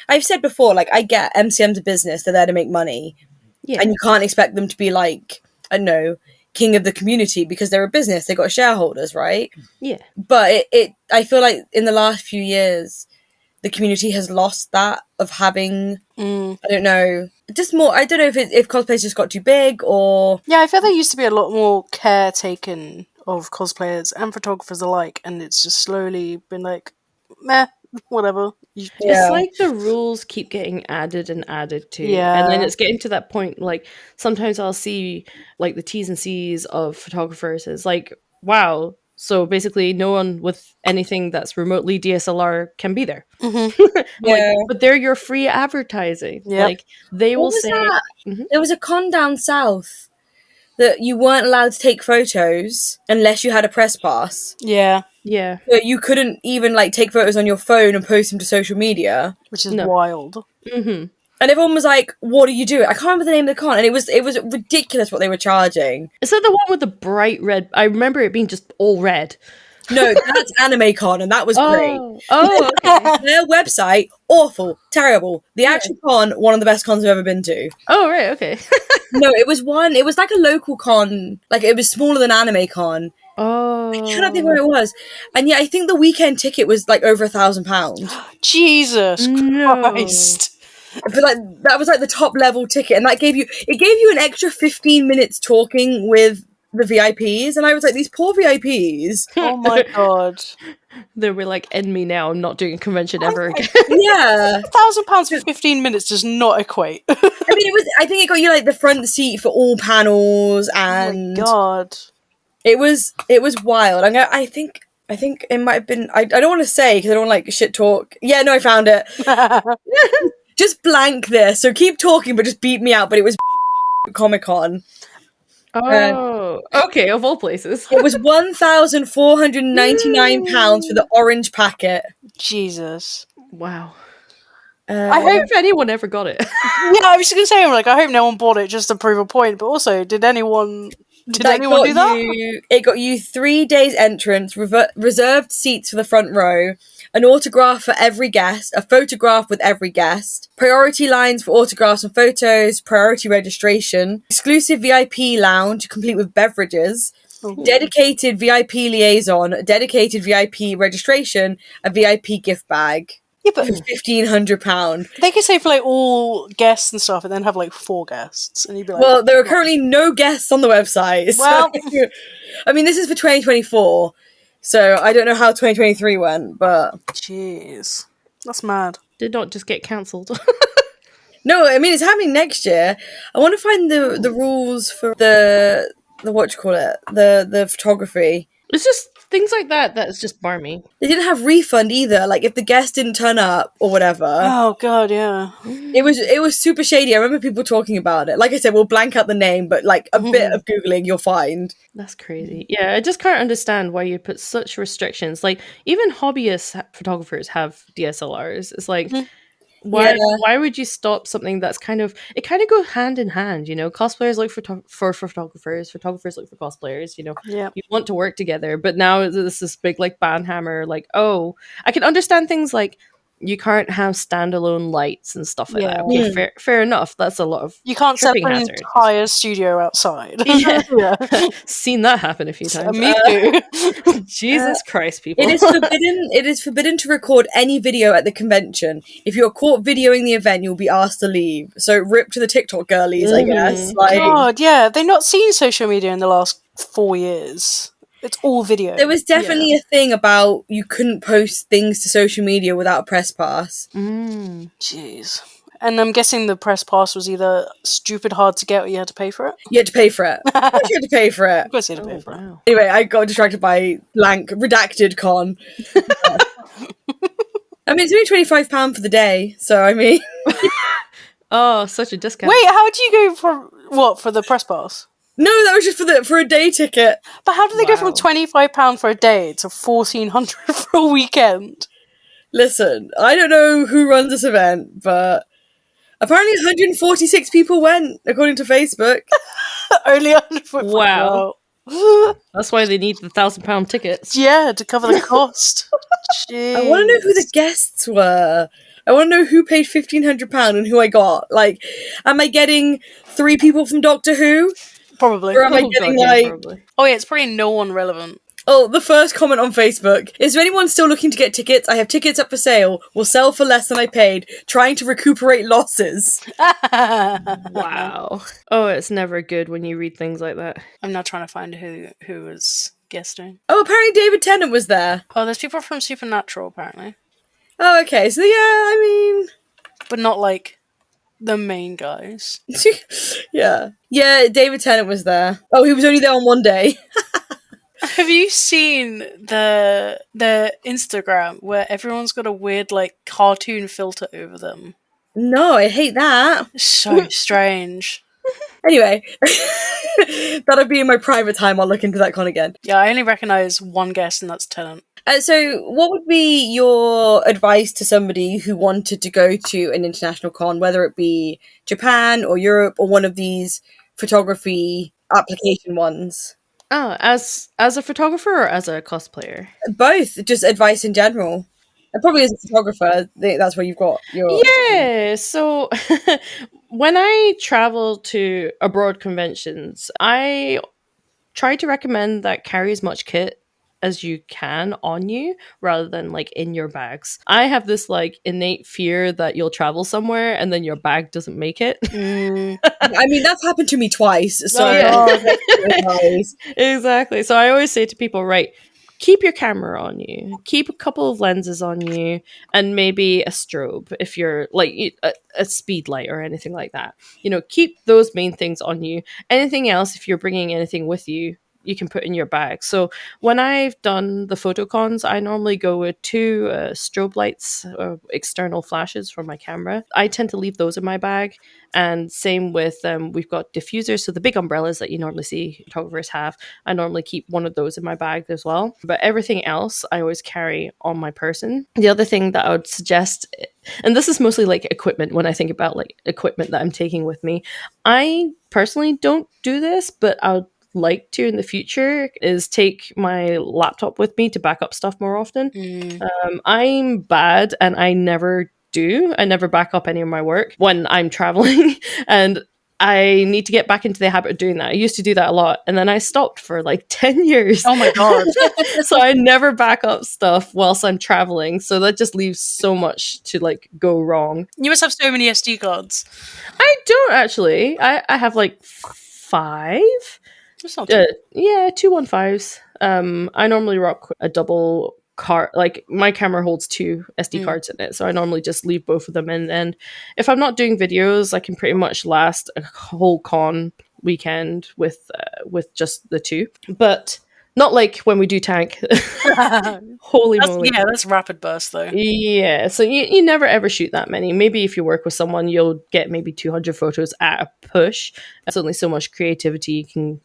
I've said before, like, I get MCM's a business, they're there to make money. Yeah. And you can't expect them to be like, I don't know, king of the community because they're a business, they got shareholders, right? Yeah. But I feel like in the last few years, the community has lost that of having, I don't know, just more, I don't know if cosplay's just got too big or... Yeah, I feel there used to be a lot more care taken of cosplayers and photographers alike, and it's just slowly been like, meh, whatever. It's Yeah. like the rules keep getting added and added to. Yeah. And then it's getting to that point, like, sometimes I'll see, like, the T's and C's of photographers is like, wow, so basically no one with anything that's remotely DSLR can be there. Mm-hmm. I'm Yeah. like, but they're your free advertising. Yep. Like, they will What was say... that? Mhm. There was a con down south that you weren't allowed to take photos unless you had a press pass. Yeah, Yeah. So you couldn't even like take photos on your phone and post them to social media. which is No. wild. Mm-hmm. And everyone was like, "What are you doing?" I can't remember the name of the con, and it was ridiculous what they were charging. Is that the one with the bright red? I remember it being just all red. No, that's Anime Con, and that was great. Oh, okay. Their website, awful, terrible. The actual con, one of the best cons I've ever been to. Oh, right, okay. No, it was like a local con, like it was smaller than Anime Con. Oh. I cannot think where it was. And yeah, I think the weekend ticket was like over £1,000. Jesus No. Christ. But like that was like the top level ticket, and that gave you an extra 15 minutes talking with the VIPs, and I was like, these poor VIPs. Oh my god. They were like, end me now, I'm not doing a convention ever again. Yeah. £1,000 for 15 minutes does not equate. I mean, I think it got you like the front seat for all panels, and Oh my god. it was wild. I think it might have been. I don't want to say because I don't want like shit talk. Yeah, no, I found it. Just blank this. So keep talking, but just beat me out. But it was Comic-Con. Oh, okay, of all places. It was £1,499 for the orange packet. Jesus. Wow. I I hope- hope if anyone ever got it. Yeah, I was going to say, I'm like, I hope no one bought it just to prove a point, but also, did anyone do that? It got you 3 days entrance, reserved seats for the front row, an autograph for every guest, a photograph with every guest, priority lines for autographs and photos, priority registration, exclusive VIP lounge complete with beverages, dedicated VIP liaison, dedicated VIP registration, a VIP gift bag. Yeah, but For £1,500. they could say for like all guests and stuff and then have like 4 guests, and you'd be like, Well, there are currently no guests on the website. So, Well- I mean, this is for 2024, so I don't know how 2023 went, but jeez. That's mad. Did not just get cancelled. no, I mean it's happening next year. I want to find the rules for the what do you call it, the photography. It's just things like that's just barmy. They didn't have refund either. Like if the guest didn't turn up or whatever, Oh god, yeah. it was super shady. I remember people talking about it. Like I said, we'll blank out the name, but like a bit of googling, you'll find. That's crazy. Yeah, I just can't understand why you put such restrictions. Like, even hobbyist photographers have DSLRs. It's like, why would you stop something that's kind of go hand in hand, you know? Cosplayers look for photographers, photographers look for cosplayers, you know? Yeah. You want to work together, but now there's this big, like, banhammer, like, oh, I can understand things like you can't have standalone lights and stuff like that. Okay, fair enough. That's a lot of You can't set tripping an hazards. entire studio outside. Yeah. Yeah. Seen that happen a few times. Me too. Jesus Christ, people. It is forbidden to record any video at the convention. If you're caught videoing the event, you'll be asked to leave. So rip to the TikTok girlies, I guess. Like, God, yeah. They've not seen social media in the last 4 years. It's all video. there was definitely a thing about you couldn't post things to social media without a press pass. Jeez. And I'm guessing the press pass was either stupid hard to get or you had to pay for it? You had to pay for it. Of course you had to pay for it. Of course you had to pay for it. Wow. Anyway, I got distracted by blank redacted con. I mean, it's only £25 for the day, so I mean, Oh, such a discount. Wait, how do you go from what for the press pass? no, that was just for a day ticket. But how do they go from Wow. £25 for a day to £1,400 for a weekend? Listen, I don't know who runs this event, but apparently 146 people went, according to Facebook. Only £100. Wow. Wow. That's why they need the £1,000 tickets. Yeah, to cover the cost. I want to know who the guests were. I want to know who paid £1,500 and who I got. Like, am I getting 3 people from Doctor Who? Probably. Or am I Oh getting god, yeah, like... probably. Oh yeah, it's probably no one relevant. Oh, the first comment on Facebook. Is there anyone still looking to get tickets? I have tickets up for sale. Will sell for less than I paid. Trying to recuperate losses. Wow. Oh, it's never good when you read things like that. I'm now trying to find who was guesting. Oh, apparently David Tennant was there. Oh, there's people from Supernatural apparently, Oh, okay. So, yeah, I but not like the main guys. mean... yeah. Yeah, David Tennant was there. Oh, he was only there on one day. Have you seen the Instagram where everyone's got a weird like cartoon filter over them? No, I hate that. It's so strange. Anyway, that'll be in my private time. I'll look into that con again. Yeah, I only recognise one guest, and that's Tennant. So, what would be your advice to somebody who wanted to go to an international con, whether it be Japan or Europe or one of these photography application ones? Oh, as a photographer or as a cosplayer? Both, just advice in general. And probably as a photographer, that's where you've got your... Yeah, so when I travel to abroad conventions, I try to recommend that carry as much kit as you can on you rather than like in your bags. I have this like innate fear that you'll travel somewhere and then your bag doesn't make it. I mean, that's happened to me twice. So, Oh, yeah. Exactly. So I always say to people, right, keep your camera on you, keep a couple of lenses on you, and maybe a strobe if you're like a speed light or anything like that. You know, keep those main things on you. Anything else, if you're bringing anything with you, you can put in your bag. So when I've done the photocons, I normally go with 2 strobe lights, external flashes for my camera. I tend to leave those in my bag. And same with, we've got diffusers. So the big umbrellas that you normally see photographers have, I normally keep one of those in my bag as well. But everything else, I always carry on my person. The other thing that I would suggest, and this is mostly like equipment when I think about like equipment that I'm taking with me. I personally don't do this, but I would like to in the future is take my laptop with me to back up stuff more often. I'm bad and I never back up any of my work when I'm traveling and I need to get back into the habit of doing that. I used to do that a lot and then I stopped for like 10 years. Oh my god. So I never back up stuff whilst I'm traveling. So that just leaves so much to like go wrong. You must have so many SD cards. I don't actually. I have like 5. That's not too Yeah, 215s. I normally rock a double card. Like my camera holds 2 SD cards in it, so I normally just leave both of them in. And if I'm not doing videos, I can pretty much last a whole con weekend with just the 2. But not like when we do tank. Holy moly! Yeah, that's rapid burst though. Yeah, so you never ever shoot that many. Maybe if you work with someone, you'll get maybe 200 photos at a push. There's only so much creativity you can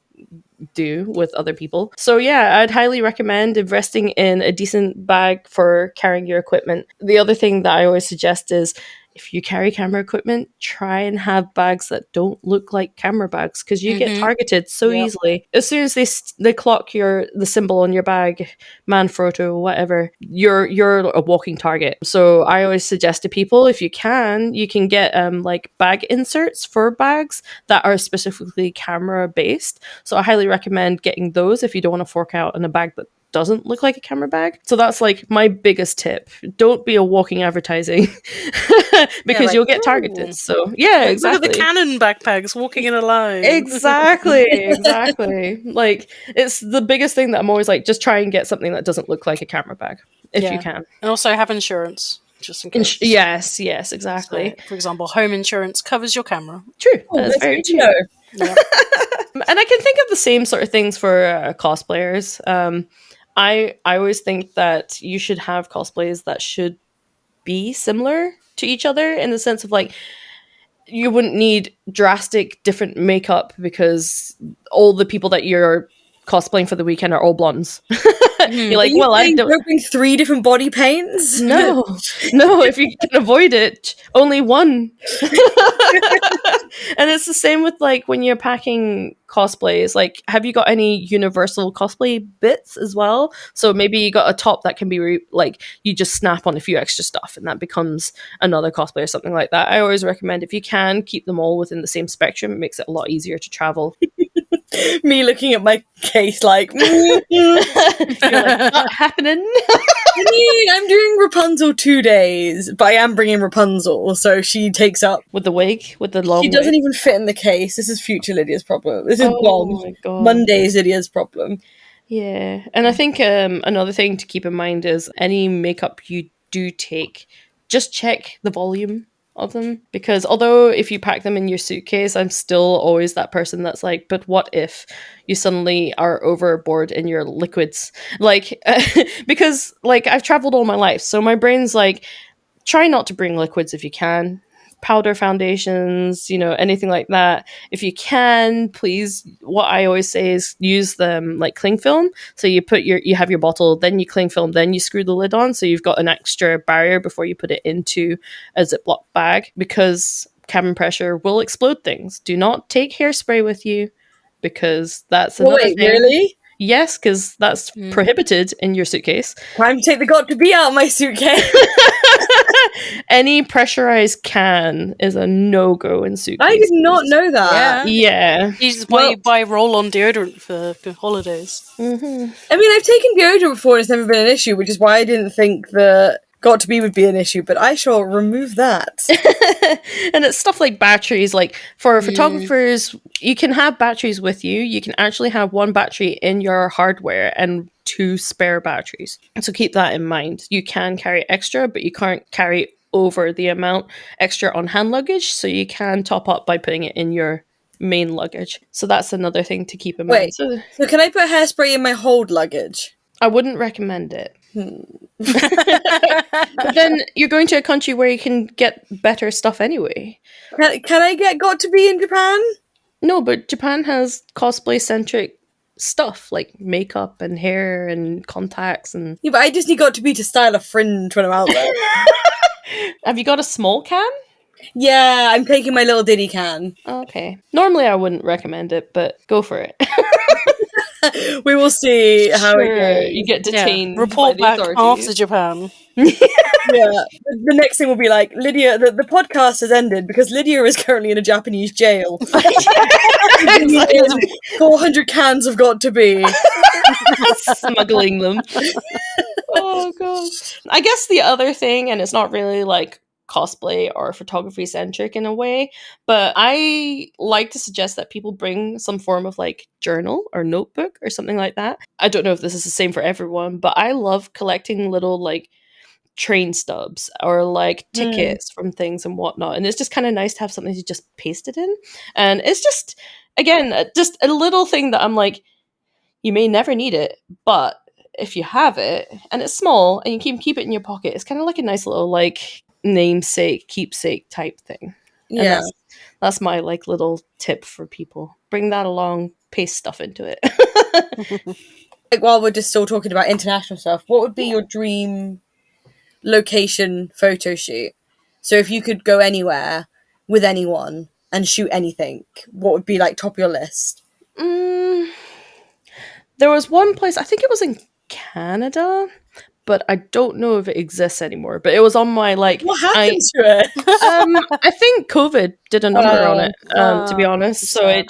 do with other people. So yeah, I'd highly recommend investing in a decent bag for carrying your equipment. The other thing that I always suggest is if you carry camera equipment, try and have bags that don't look like camera bags because you get targeted so easily. As soon as they clock the symbol on your bag, Manfrotto, whatever, you're a walking target. So I always suggest to people, if you can get like bag inserts for bags that are specifically camera based. So I highly recommend getting those if you don't want to fork out on a bag that doesn't look like a camera bag. So that's like my biggest tip. Don't be a walking advertising because you'll get targeted. So yeah, exactly. Look at the Canon backpacks walking in a line. Exactly. Like it's the biggest thing that I'm always like, just try and get something that doesn't look like a camera bag if you can. And also have insurance. Just in case. Yes, exactly. So, for example, home insurance covers your camera. True. That's very true. Yeah. And I can think of the same sort of things for cosplayers. I always think that you should have cosplays that should be similar to each other in the sense of like you wouldn't need drastic different makeup because all the people that you're cosplaying for the weekend are all blondes. You're Are like, you well, I saying don't. don't bring 3 different body paints? No, no, if you can avoid it, only one. And it's the same with like when you're packing cosplays. Like, have you got any universal cosplay bits as well? So maybe you got a top that can be like you just snap on a few extra stuff and that becomes another cosplay or something like that. I always recommend if you can keep them all within the same spectrum, it makes it a lot easier to travel. Me looking at my case like, You're like, not happening. I'm doing Rapunzel 2 days, but I am bringing Rapunzel, so she takes up. With the wig, with the long She doesn't wig. even fit in the case. This is future Lydia's problem. This is Oh my god. Monday's Lydia's problem. Yeah, and I think another thing to keep in mind is any makeup you do take, just check the volume of them, because although if you pack them in your suitcase, I'm still always that person that's like, but what if you suddenly are overboard in your liquids? Like, because like I've traveled all my life, so my brain's like, try not to bring liquids if you can. Powder foundations, anything like that. If you can, please, what I always say is use them like cling film. So you have your bottle, then you cling film, then you screw the lid on, so you've got an extra barrier before you put it into a Ziploc bag, because cabin pressure will explode things. Do not take hairspray with you, because that's Oh, another wait, thing. really? Yes, because that's prohibited in your suitcase. Time to take the got to be out of my suitcase. Any pressurized can is a no-go in suitcases. I did not know that. Yeah. This is why you buy roll-on deodorant for holidays. Mm-hmm. I mean, I've taken deodorant before and it's never been an issue, which is why I didn't think that got to be would be an issue, but I shall remove that. And it's stuff like batteries. Like for photographers, you can have batteries with you. You can actually have one battery in your hardware and 2 spare batteries. So keep that in mind. You can carry extra, but you can't carry over the amount extra on hand luggage. So you can top up by putting it in your main luggage. So that's another thing to keep in mind. So can I put hairspray in my hold luggage? I wouldn't recommend it. But then you're going to a country where you can get better stuff anyway. Can I get got to be in Japan? No, but Japan has cosplay centric stuff like makeup and hair and contacts and. Yeah, but I just need got to be to style a fringe when I'm out there. Have you got a small can? Yeah, I'm taking my little Diddy can. Okay. Normally I wouldn't recommend it, but go for it. We will see how it goes. You get detained. Report by the back authorities. after Japan. Yeah, the next thing will be like, Lydia, the podcast has ended because Lydia is currently in a Japanese jail. 400 cans have got to be. Smuggling them. Oh god. I guess the other thing, and it's not really like cosplay or photography centric in a way, but I like to suggest that people bring some form of like journal or notebook or something like that. I don't know if this is the same for everyone, but I love collecting little like train stubs or like tickets from things and whatnot, and it's just kind of nice to have something to just paste it in. And it's just, again, just a little thing that I'm like, you may never need it, but if you have it and it's small and you can keep it in your pocket, it's kind of like a nice little like namesake, keepsake type thing. Yeah. And that's my like little tip for people. Bring that along, paste stuff into it. Like, while we're just still talking about international stuff, what would be your dream location photo shoot? So if you could go anywhere with anyone and shoot anything, what would be like top of your list? There was one place, I think it was in Canada, but I don't know if it exists anymore. But it was on my like. What happened to it? I think COVID did a number on it. To be honest, so sad.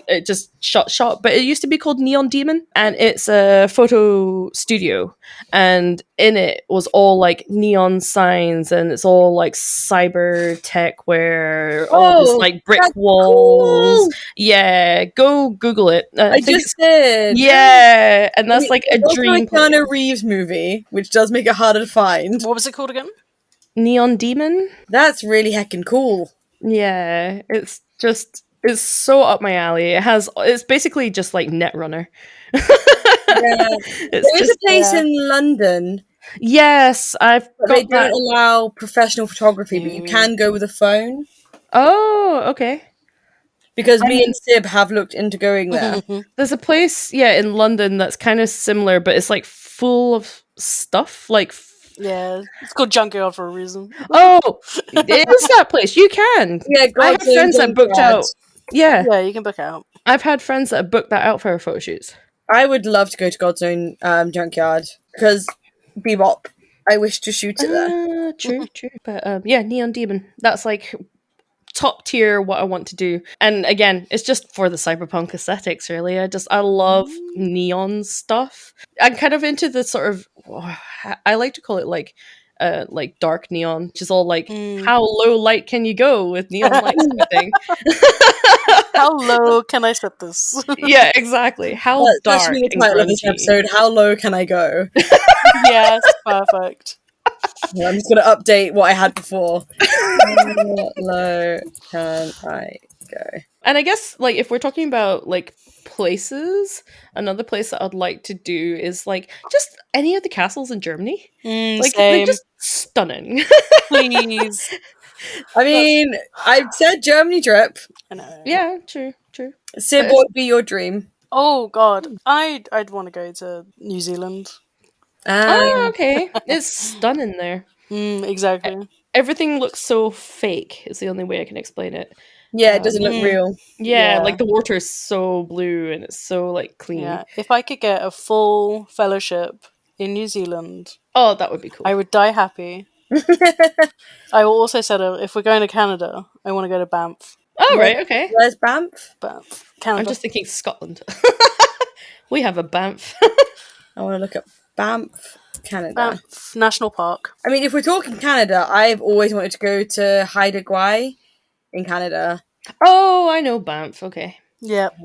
it just shot. But it used to be called Neon Demon, and it's a photo studio, and in it was all like neon signs, and it's all like cyber tech, where all this like brick walls. Cool. Yeah, go Google it. I just did. Yeah, and that's like a also dream. a Keanu Reeves movie, which does make it harder to find. What was it called again? Neon Demon. That's really heckin' cool. Yeah, it's so up my alley. It's basically just like Netrunner. Yeah. There is a place in London. Yes, I've But got they that. don't allow professional photography, but you can go with a phone. Oh, okay. Because me and Sib have looked into going there. There's a place, in London that's kind of similar, but it's like full of stuff. Like, Yeah, it's called Junkyard for a reason. oh, it is that place. You can. Yeah, I have God's own friends that booked junkyard. out. Yeah, Yeah, you can book out. I've had friends that have booked that out for her photo shoots. I would love to go to God's own junkyard because Bebop. I wish to shoot it there. True. But yeah, Neon Demon. That's like top tier what I want to do. And again, it's just for the cyberpunk aesthetics, really. I love neon stuff. I'm kind of into the sort of, I like to call it like dark neon, which is all like how low light can you go with neon lights kind of thing. How low can I set this? Yeah, exactly. How That dark should be the and title of this grungy. episode. How low can I go? Yes, perfect. Well, I'm just going to update what I had before. How low can I go? And I guess like if we're talking about like places, another place that I'd like to do is like just any of the castles in Germany. Like they're Same. just stunning. Please. I mean, I said Germany trip. I know. Yeah, true. Sib, But what would be your dream? Oh god, I'd want to go to New Zealand. Oh, okay. It's stunning there. Exactly. Everything looks so fake. Is the only way I can explain it. Yeah, it doesn't look real. Yeah, Yeah. like the water is so blue and it's so like clean. Yeah. If I could get a full fellowship in New Zealand, Oh, that would be cool. I would die happy. I also said if we're going to Canada, I want to go to Banff. Oh, right, okay. Where's Banff? Banff, Canada. I'm just thinking Scotland. We have a Banff. I want to look at Banff, Canada. Banff National Park. I mean, if we're talking Canada, I've always wanted to go to Haida Gwaii in Canada. Oh, I know Banff. Okay. Yep.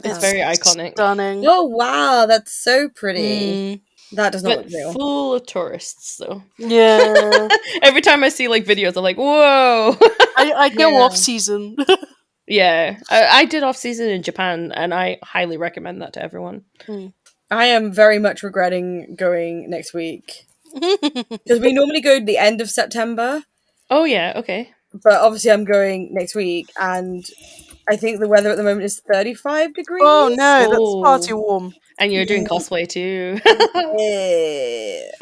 It's very iconic. Stunning. Oh, wow, that's so pretty. That does not But look real. full of tourists, though. Yeah. Every time I see like videos, I'm like, whoa. I go Yeah. off season. Yeah, I did off season in Japan, and I highly recommend that to everyone. I am very much regretting going next week. Because we normally go to the end of September, Oh yeah, okay. but obviously I'm going next week, and I think the weather at the moment is 35 degrees. Oh no, that's Oh. far too warm. And you're doing cosplay too.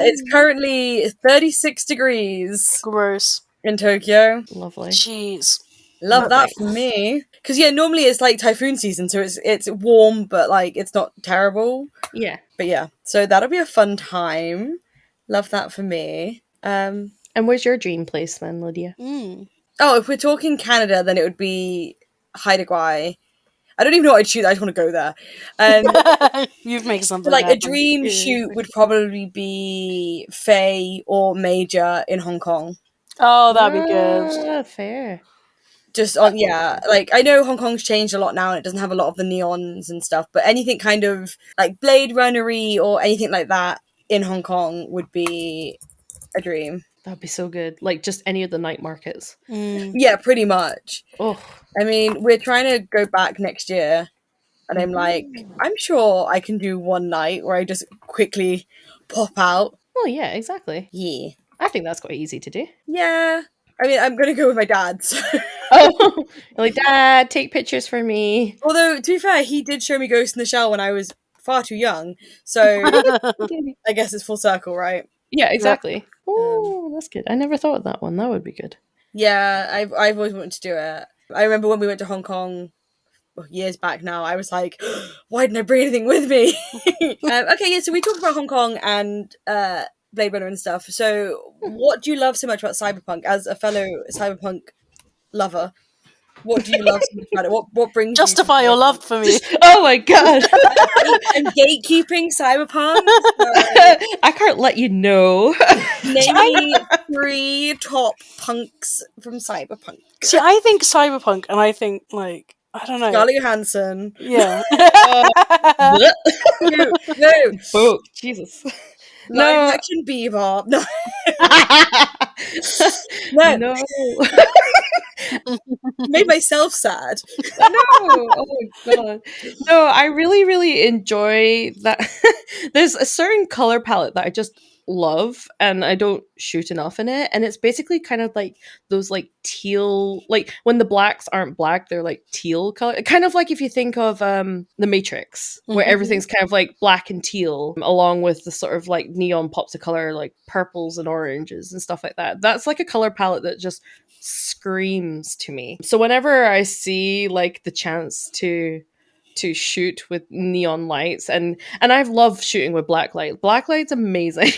It's currently 36 degrees Gross. in Tokyo. Lovely. Jeez. Love that for me. Because yeah, normally it's like typhoon season, so it's warm, but like it's not terrible. Yeah. But yeah, so that'll be a fun time. Love that for me. And where's your dream place then, Lydia? Oh, if we're talking Canada, then it would be Haida Gwaii. I don't even know what I'd shoot. I just want to go there. You've made something But like a happen. dream shoot would probably be Faye or Major in Hong Kong. Oh, that'd be good. Ah, fair. Just on, yeah, like I know Hong Kong's changed a lot now and it doesn't have a lot of the neons and stuff, but anything kind of like Blade Runner-y or anything like that in Hong Kong would be a dream. That'd be so good. Like just any of the night markets. Yeah, pretty much. Oh, I mean, we're trying to go back next year, and I'm like, I'm sure I can do one night where I just quickly pop out. well, yeah, exactly. Yeah. I think that's quite easy to do. Yeah. I mean, I'm going to go with my dad. So. Oh, you're like, Dad, take pictures for me. Although, to be fair, he did show me Ghost in the Shell when I was far too young. So I guess it's full circle, right? Yeah, exactly. Oh, that's good. I never thought of that one. That would be good. Yeah, I've always wanted to do it. I remember when we went to Hong Kong years back now, I was like, why didn't I bring anything with me? Okay, yeah, so we talked about Hong Kong and Blade Runner and stuff. So what do you love so much about cyberpunk as a fellow cyberpunk lover? What do you love so much about it? What brings Justify you your love for me. Oh my god. I'm gatekeeping cyberpunk. I can't let you know. Name me 3 top punks from cyberpunk. See, I think cyberpunk, and I think like I don't know. Scarlett Johansson. Yeah. No. Oh, Jesus. Live action Bebop. No. No. Made myself sad. No. Oh my god. No, I really, really enjoy that. There's a certain color palette that I just love and I don't shoot enough in it. And it's basically kind of like those like teal, like when the blacks aren't black, they're like teal color. Kind of like if you think of The Matrix, where Mhm. everything's kind of like black and teal, along with the sort of like neon pops of color, like purples and oranges and stuff like that. That's like a color palette that just screams to me. So whenever I see like the chance to shoot with neon lights, and I've loved shooting with black light. Black light's amazing.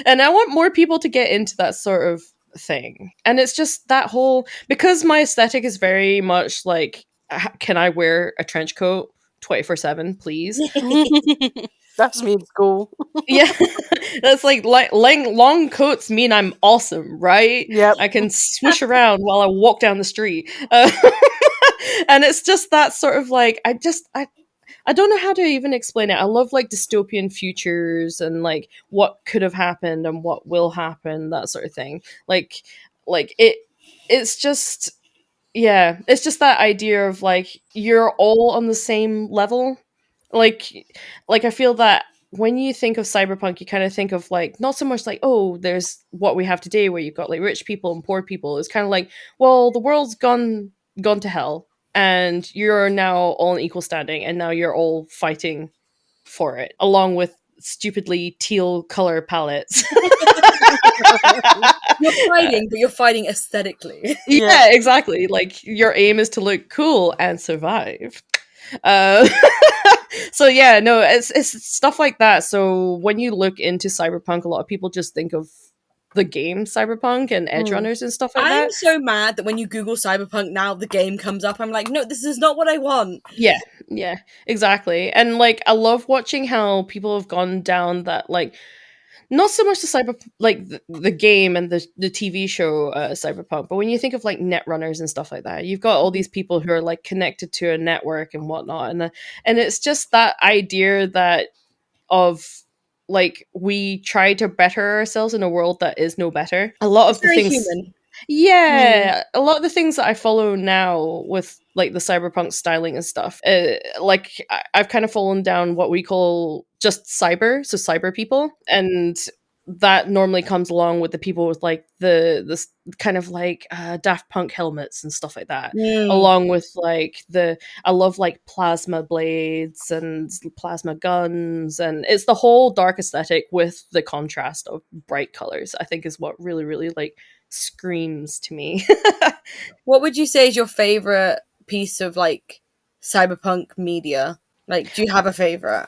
And I want more people to get into that sort of thing. And it's just that whole, because my aesthetic is very much like, can I wear a trench coat 24/7, please? That's me in school. Yeah. That's like long coats mean I'm awesome, right? Yep. I can swish around while I walk down the street. And it's just that sort of like, I don't know how to even explain it. I love like dystopian futures and like what could have happened and what will happen, that sort of thing. It's just, yeah, it's just that idea of like you're all on the same level. Like I feel that when you think of cyberpunk, you kind of think of like not so much like, oh, there's what we have today where you've got like rich people and poor people. It's kind of like, well, the world's gone to hell and you're now all in equal standing and now you're all fighting for it along with stupidly teal color palettes. You're fighting, but you're fighting aesthetically. Yeah, exactly. Like your aim is to look cool and survive. Uh, so yeah, no, it's stuff like that. So when you look into cyberpunk, a lot of people just think of the game Cyberpunk and edge runners and stuff like I'm that. so mad that when you Google cyberpunk now, the game comes up. I'm like, no, this is not what I want. Yeah, exactly. And like I love watching how people have gone down that like not so much the the game and the TV show Cyberpunk, but when you think of like net runners and stuff like that, you've got all these people who are like connected to a network and whatnot, and it's just that idea that of like we try to better ourselves in a world that is no better. A lot It's of the very things, human. yeah, a lot of the things that I follow now with like the cyberpunk styling and stuff, I've kind of fallen down what we call just cyber, so cyber people, and that normally comes along with the people with like this kind of like Daft Punk helmets and stuff like that, along with like I love like plasma blades and plasma guns, and it's the whole dark aesthetic with the contrast of bright colors. I think is what really, really like screams to me. What would you say is your favorite piece of like cyberpunk media? Like, do you have a favorite?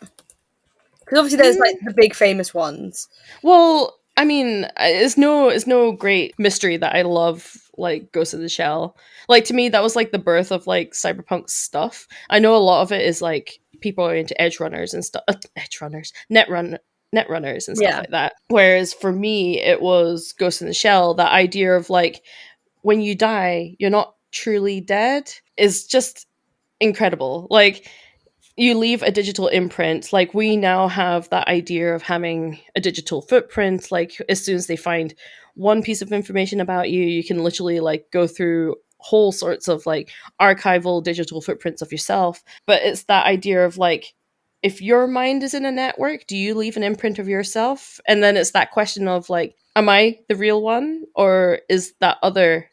Because obviously there's like the big famous ones. Well, I mean, it's no great mystery that I love like Ghost in the Shell. Like to me, that was like the birth of like cyberpunk stuff. I know a lot of it is like people are into edge runners and stuff, edge runners, net runners and stuff Yeah. like that. Whereas for me, it was Ghost in the Shell. That idea of like when you die, you're not truly dead is just incredible. Like you leave a digital imprint. Like we now have that idea of having a digital footprint. Like as soon as they find one piece of information about you, you can literally like go through whole sorts of like archival digital footprints of yourself. But it's that idea of like, if your mind is in a network, do you leave an imprint of yourself? And then it's that question of like, am I the real one, or is that other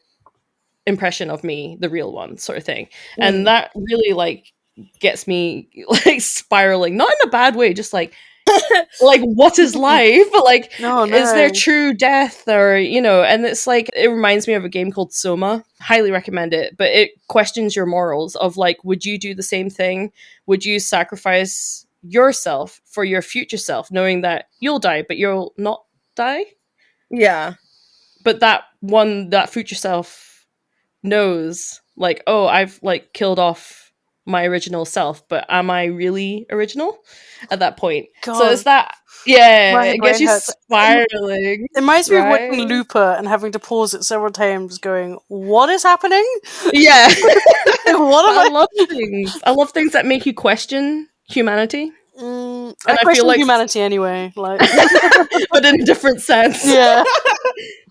impression of me the real one, sort of thing? And that really like gets me like spiraling, not in a bad way, just like what is life, like No, is there no. true death, or and it's like it reminds me of a game called Soma. Highly recommend it, but it questions your morals of like, would you do the same thing? Would you sacrifice yourself for your future self, knowing that you'll die but you'll not die, Yeah. but that future self knows like, oh, I've like killed off my original self, but am I really original at that point? So it's God, that, yeah, my it gets brain you hurts. spiraling, It reminds me of watching right? Looper and having to pause it several times, going, "What is happening? Yeah. What But am I?" I love things that make you question humanity, I and I feel question like humanity anyway. Like, but in a different sense. yeah,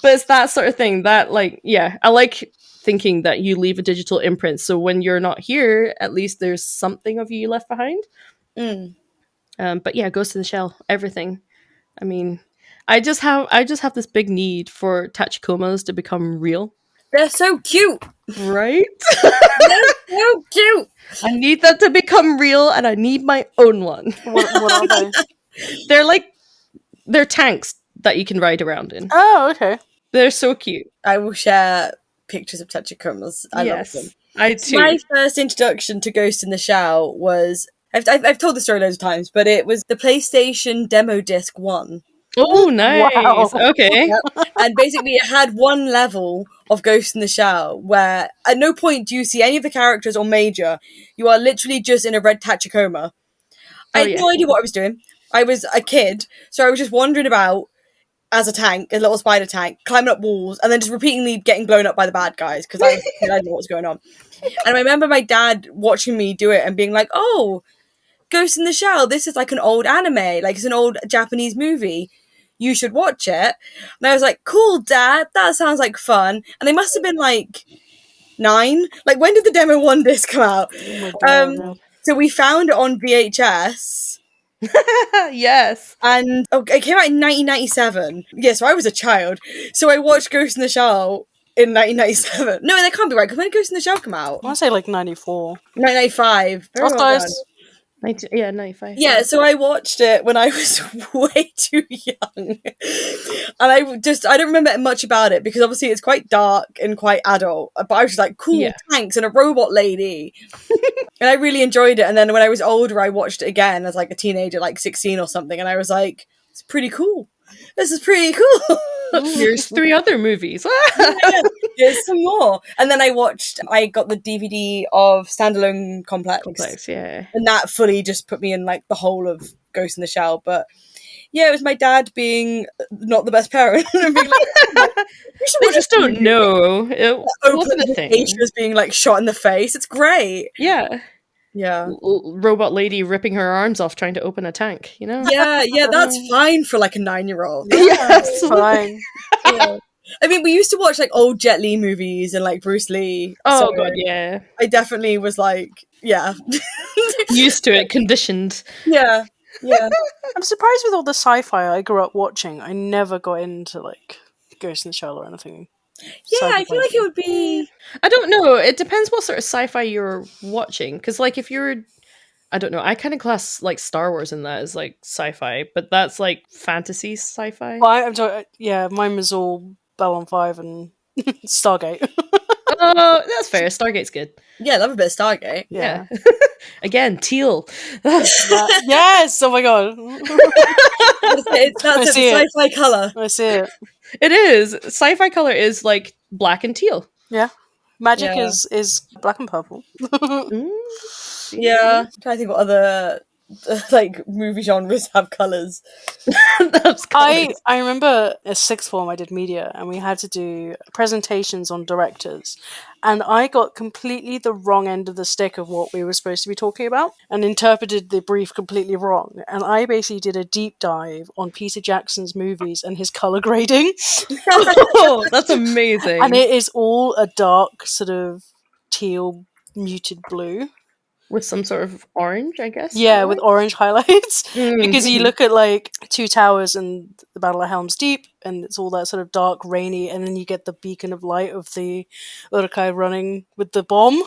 But it's that sort of thing that like, yeah, I like thinking that you leave a digital imprint, so when you're not here, at least there's something of you left behind. Mm. But yeah, Ghost in the Shell, everything. I mean, I just have this big need for Tachikomas to become real. They're so cute. Right? They're so cute. I need that to become real, and I need my own one. What are they? They're tanks that you can ride around in. Oh, okay. They're so cute. I will share pictures of Tachikomas. I love them. Yes, I too. My first introduction to Ghost in the Shell was I've told the story loads of times, but it was the PlayStation demo disc 1. Oh, nice. Wow. Okay. Yep. And basically it had one level of Ghost in the Shell where at no point do you see any of the characters or Major. You are literally just in a red Tachikoma. I had no idea what I was doing. I was a kid, so I was just wandering about as a tank, a little spider tank, climbing up walls, and then just repeatedly getting blown up by the bad guys because I didn't know what was going on. And I remember my dad watching me do it and being like, "Oh, Ghost in the Shell, this is like an old anime, like it's an old Japanese movie. You should watch it." And I was like, "Cool, Dad, that sounds like fun." And they must have been like 9. Like, when did the demo 1 disc come out? Oh my god. So we found it on VHS. Yes. And it came out in 1997. Yeah, so I was a child. So I watched Ghost in the Shell in 1997. No, that can't be right, because when did Ghost in the Shell come out? I want to say like 94. 1995. Very Lost well Dice. done. 95. Yeah, so I watched it when I was way too young. And I don't remember much about it, because obviously it's quite dark and quite adult. But I was just like, cool, tanks and a robot lady. And I really enjoyed it. And then when I was older, I watched it again as like a teenager, like 16 or something. And I was like, it's pretty cool. This is pretty cool. Here's 3 other movies. Here's some more. And then I got the DVD of Standalone Complex. Yeah. And that fully just put me in like the whole of Ghost in the Shell. But yeah, it was my dad being not the best parent. And being like, they just don't know. It wasn't a thing. Was being like shot in the face. It's great. Yeah. Yeah. Robot lady ripping her arms off trying to open a tank, you know? Yeah, that's fine for like a 9-year-old. Yeah, fine. Yeah. I mean, we used to watch like old Jet Li movies and like Bruce Lee. Oh god, yeah. I definitely was like, yeah. Used to it, conditioned. Yeah. I'm surprised with all the sci-fi I grew up watching, I never got into like Ghost in the Shell or anything. Yeah, I feel like it would be... I don't know. It depends what sort of sci-fi you're watching. Because like if you're... I don't know. I kind of class like Star Wars in that as like sci-fi. But that's like fantasy sci-fi. Well, I'm talking, yeah, mine was all Babylon 5 and Stargate. Oh, that's fair. Stargate's good. Yeah, I love a bit of Stargate. Yeah. Again, teal. Yes! Oh my god. That's a sci-fi colour. I see it. It is. Sci-fi color is like black and teal. Yeah. Magic is black and purple. Yeah. I'm trying to think what other like movie genres have colours. I remember a sixth form I did media, and we had to do presentations on directors, and I got completely the wrong end of the stick of what we were supposed to be talking about and interpreted the brief completely wrong. And I basically did a deep dive on Peter Jackson's movies and his color grading. Oh, that's amazing. And it is all a dark sort of teal muted blue. With some sort of orange, I guess? Yeah, with orange highlights. Because you look at like Two Towers and the Battle of Helm's Deep, and it's all that sort of dark, rainy, and then you get the beacon of light of the Uruk-hai running with the bomb.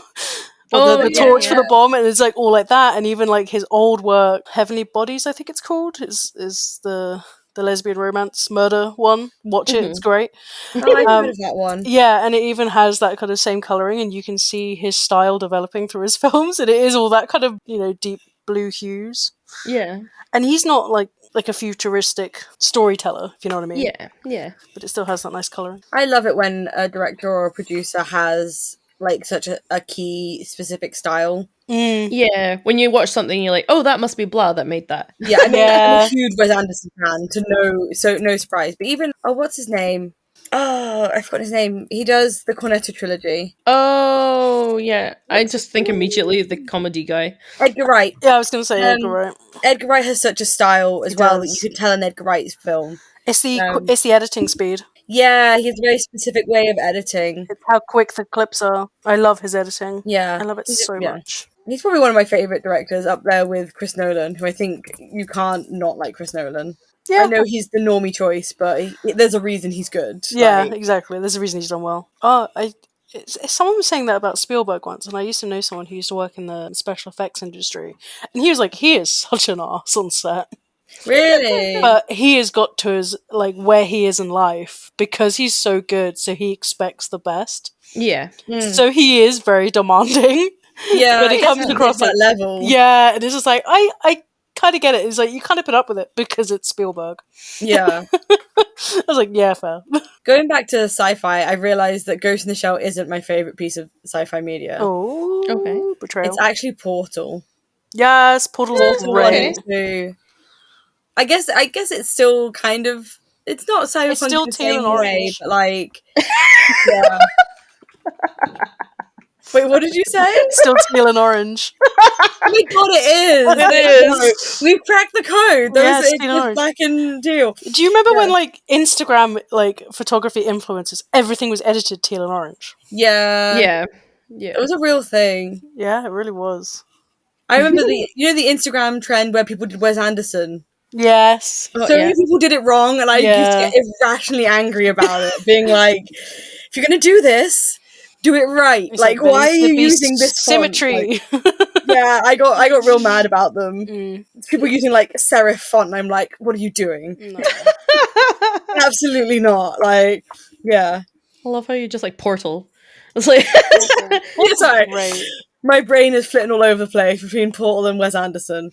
Or the torch for the bomb, and it's like all like that. And even like his old work, Heavenly Bodies, I think it's called, is the lesbian romance murder one. Watch it, it's great. Oh, I've heard of that one. Yeah, and it even has that kind of same colouring, and you can see his style developing through his films, and it is all that kind of, you know, deep blue hues. Yeah. And he's not like a futuristic storyteller, if you know what I mean. Yeah. But it still has that nice colouring. I love it when a director or a producer has like such a key specific style. Yeah, when you watch something, you're like, "Oh, that must be blah that made that." Yeah, I mean, I'm a huge Wes Anderson fan, to know, so no surprise. But even what's his name? Oh, I forgot his name. He does the Cornetto trilogy. Oh, yeah. I just think immediately of the comedy guy. Edgar Wright. Yeah, I was going to say Edgar Wright. Edgar Wright has such a style as well that you can tell an Edgar Wright's film. It's the editing speed. Yeah, he has a very specific way of editing. It's how quick the clips are. I love his editing. Yeah. I love it so much. He's probably one of my favourite directors, up there with Chris Nolan, who I think you can't not like Chris Nolan. Yeah. I know he's the normie choice, but there's a reason he's good. Yeah, Like, exactly. There's a reason he's done well. Oh, someone was saying that about Spielberg once, and I used to know someone who used to work in the special effects industry, and he was like, he is such an ass on set, really? but he has got to his like where he is in life because he's so good, so he expects the best. Yeah. So he is very demanding. Yeah, But I it guess comes he across hits that like level. yeah, and it's just like I kind of get it. It's like you kind of put up with it because it's Spielberg. Yeah. I was like, yeah, fair. Going back to sci-fi, I realized that Ghost in the Shell isn't my favorite piece of sci-fi media. Oh, Okay. betrayal. It's actually Portal. Yes, Portal's Portal 1 great. and 2. I guess it's still kind of, it's not cyberpunk It's still in the teal same and way, orange. but like, yeah. Wait, what did you say? It's still teal and orange. Oh my god, it is! It is. We've cracked the code. Those Yeah, it's it's teal and just orange. black and teal. Do you remember when Yeah. like Instagram like photography influencers, everything was edited teal and orange? Yeah. Yeah. It was a real thing. Yeah, it really was. I remember the Instagram trend where people did Wes Anderson. Yes. Oh, So yeah. many people did it wrong, and I used to Yeah. get irrationally angry about it, being like, if you're gonna do this, do it right. It's Like, there why are needs to you be using this font? symmetry? Like, yeah, I got real mad about them. Mm, People using like serif font, and I'm like, what are you doing? no. Absolutely not. Like, yeah. I love how you just like Portal. It's like Yeah, sorry. Great. My brain is flitting all over the place between Portal and Wes Anderson.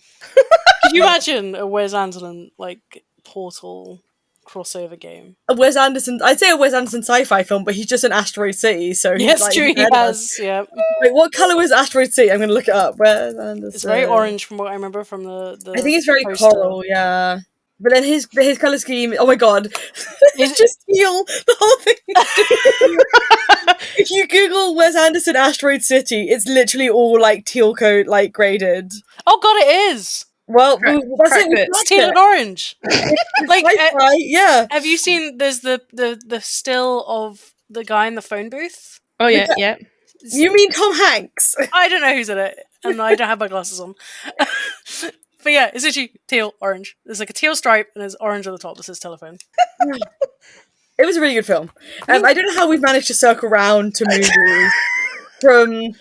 Could you imagine a Wes Anderson like Portal crossover game? A Wes Anderson, I'd say a Wes Anderson sci-fi film, but he's just in Asteroid City, so he's Yes, like true. He ahead of us. has. Yeah, Wait, what color was Asteroid City? I'm gonna look it up. Wes Anderson. it's very orange from what I remember from the. I think it's very poster. coral, yeah. But then his color scheme. Oh my god, it's Is- just teal. The whole thing. Is just teal. If you Google Wes Anderson Asteroid City, it's literally all like teal coat, like graded. Oh god, it is. Well, Crack- that's crack it. We it. It's cracked teal it. and orange. Like, Sci-fi, yeah. have you seen? There's the still of the guy in the phone booth. oh yeah, yeah. You mean Tom Hanks? I don't know who's in it, and I don't have my glasses on. But yeah, it's literally teal, orange. There's like a teal stripe, and there's orange on the top that says telephone. It was a really good film. I don't know how we've managed to circle around to movies from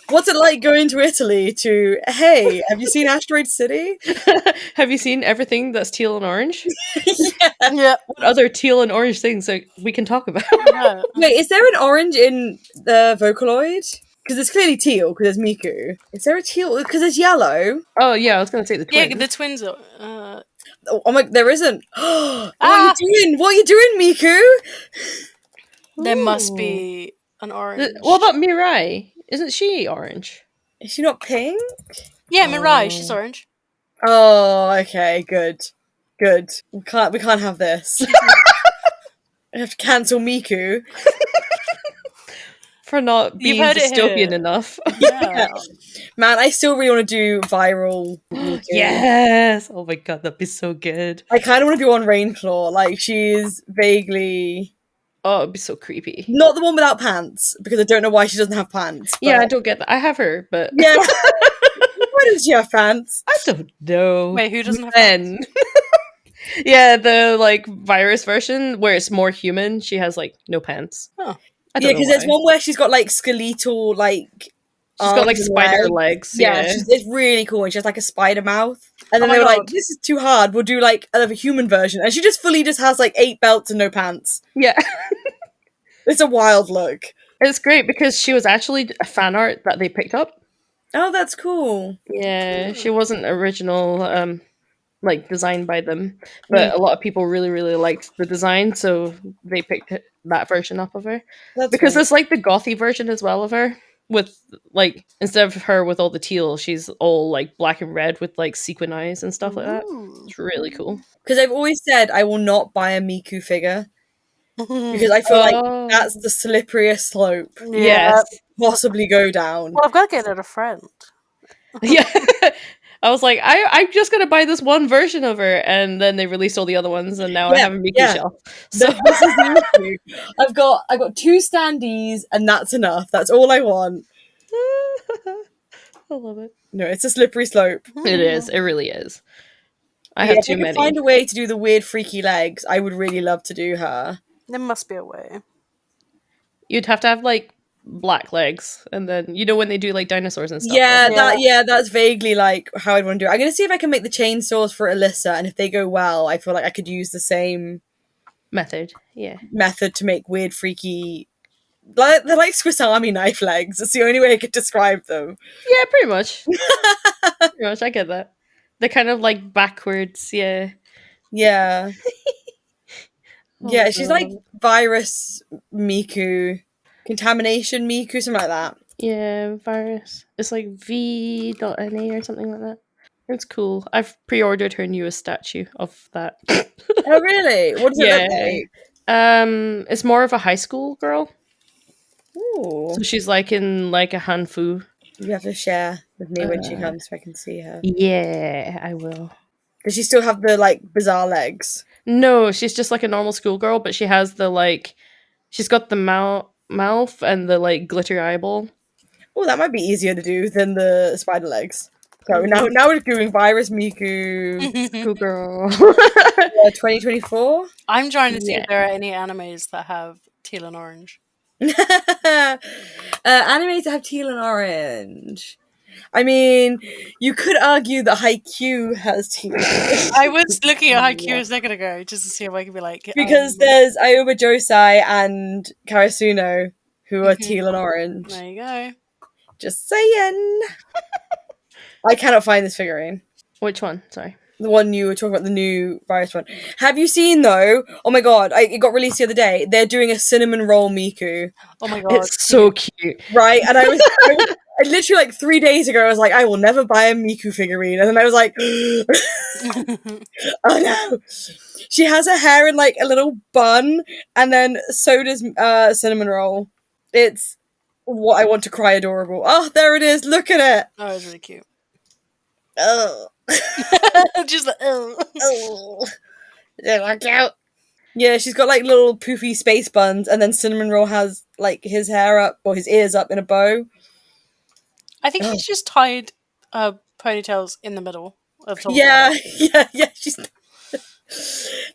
what's it like going to Italy to hey, have you seen Asteroid City? Have you seen everything that's teal and orange? Yeah. What other teal and orange things that we can talk about? Yeah. Wait, is there an orange in the Vocaloid? Because it's clearly teal, because there's Miku. Is there a teal? Because there's yellow. Oh yeah, I was gonna say the twins. Yeah, the twins are. Oh my, there isn't. What are Ah! you doing? What are you doing, Miku? There must Ooh. be an orange. What about Mirai? Isn't she orange? Is she not pink? Yeah, Mirai, she's orange. Oh, okay, good. Good. We can't have this. I have to cancel Miku. For not being heard it dystopian here. enough. Yeah. Man, I still really want to do viral Miku. Yes! Oh my god, that'd be so good. I kind of want to do on Rainclaw. Like, she's vaguely... Oh, it'd be so creepy. Not the one without pants, because I don't know why she doesn't have pants. Yeah, I but- don't get that. I have her, but Yeah. Why doesn't she have pants? I don't know. Wait, who doesn't have Men. Yeah, the like virus version where it's more human. She has like no pants. Oh. I don't Yeah, know because there's why. one where she's got like skeletal, like... She's got like arms and spider legs. Yeah, Yeah. it's really cool. And she has like a spider mouth. And then Oh they my were like, God. this is too hard. We'll do like a human version. And she just fully just has like 8 belts and no pants. Yeah. It's a wild look. It's great because she was actually a fan art that they picked up. Oh, that's cool. Yeah, she wasn't original, like designed by them, but a lot of people really, really liked the design, so they picked that version up of her. That's Because cool. there's like the gothy version as well of her, with like instead of her with all the teal, she's all like black and red with like sequin eyes and stuff like that. Ooh. It's really cool. Because I've always said I will not buy a Miku figure because I feel like that's the slipperiest slope Yeah. Yes. possibly go down. Well, I've got to get it a friend. Yeah. I was like, I'm just gonna buy this one version of her, and then they released all the other ones, and now I Yeah, have a Miku yeah. shelf. So This is the issue. I've got 2 standees and that's enough. That's all I want. I love it. No, it's a slippery slope. It is. It really is. I have if I too could many. find a way to do the weird, freaky legs, I would really love to do her. There must be a way. You'd have to have like black legs, and then when they do like dinosaurs and stuff. Yeah, Yeah. that's vaguely like how I'd want to do it. I'm gonna see if I can make the chainsaws for Alyssa, and if they go well, I feel like I could use the same Method. Yeah. method to make weird, freaky. They're like Swiss Army knife legs. It's the only way I could describe them. Yeah, pretty much. Pretty much, I get that. They're kind of like backwards. Yeah. Yeah, yeah. Oh, She's like no. virus Miku, contamination Miku, something like that. Yeah, virus. It's like V.NA or something like that. It's cool. I've pre-ordered her newest statue of that. Oh, really? What does it Yeah. look like? It's more of a high school girl. Ooh. So she's like in like a hanfu. You have to share with me when she comes so I can see her. Yeah, I will. Does she still have the like bizarre legs? No, she's just like a normal schoolgirl, but she has the like, she's got the mouth and the like glitter eyeball. Oh, that might be easier to do than the spider legs. So now we're doing virus Miku Schoolgirl. 2024. I'm trying to see Yeah. if there are any animes that have teal and orange. Animes that have teal and orange. I mean, you could argue that Haikyuu has teal. I was looking at Haikyuu a second ago just to see if I could be like... Because there's Aoba Josai and Karasuno who are teal and orange. There you go. Just saying. I cannot find this figurine. Which one? Sorry. The one you were talking about, the new virus one. Have you seen, though? Oh my god, it got released the other day. They're doing a cinnamon roll Miku. Oh my god. It's so cute. Right? And I literally like 3 days ago, I was like, I will never buy a Miku figurine. And then I was like, oh no. She has her hair in like a little bun, and then so does cinnamon roll. It's what I want to cry adorable. Oh, there it is. Look at it. Oh, it's really cute. Oh. Just like, Oh. Look out. Yeah, she's got like little poofy space buns, and then Cinnamon Roll has like his hair up or his ears up in a bow. I think she's just tied ponytails in the middle of top Yeah. She's.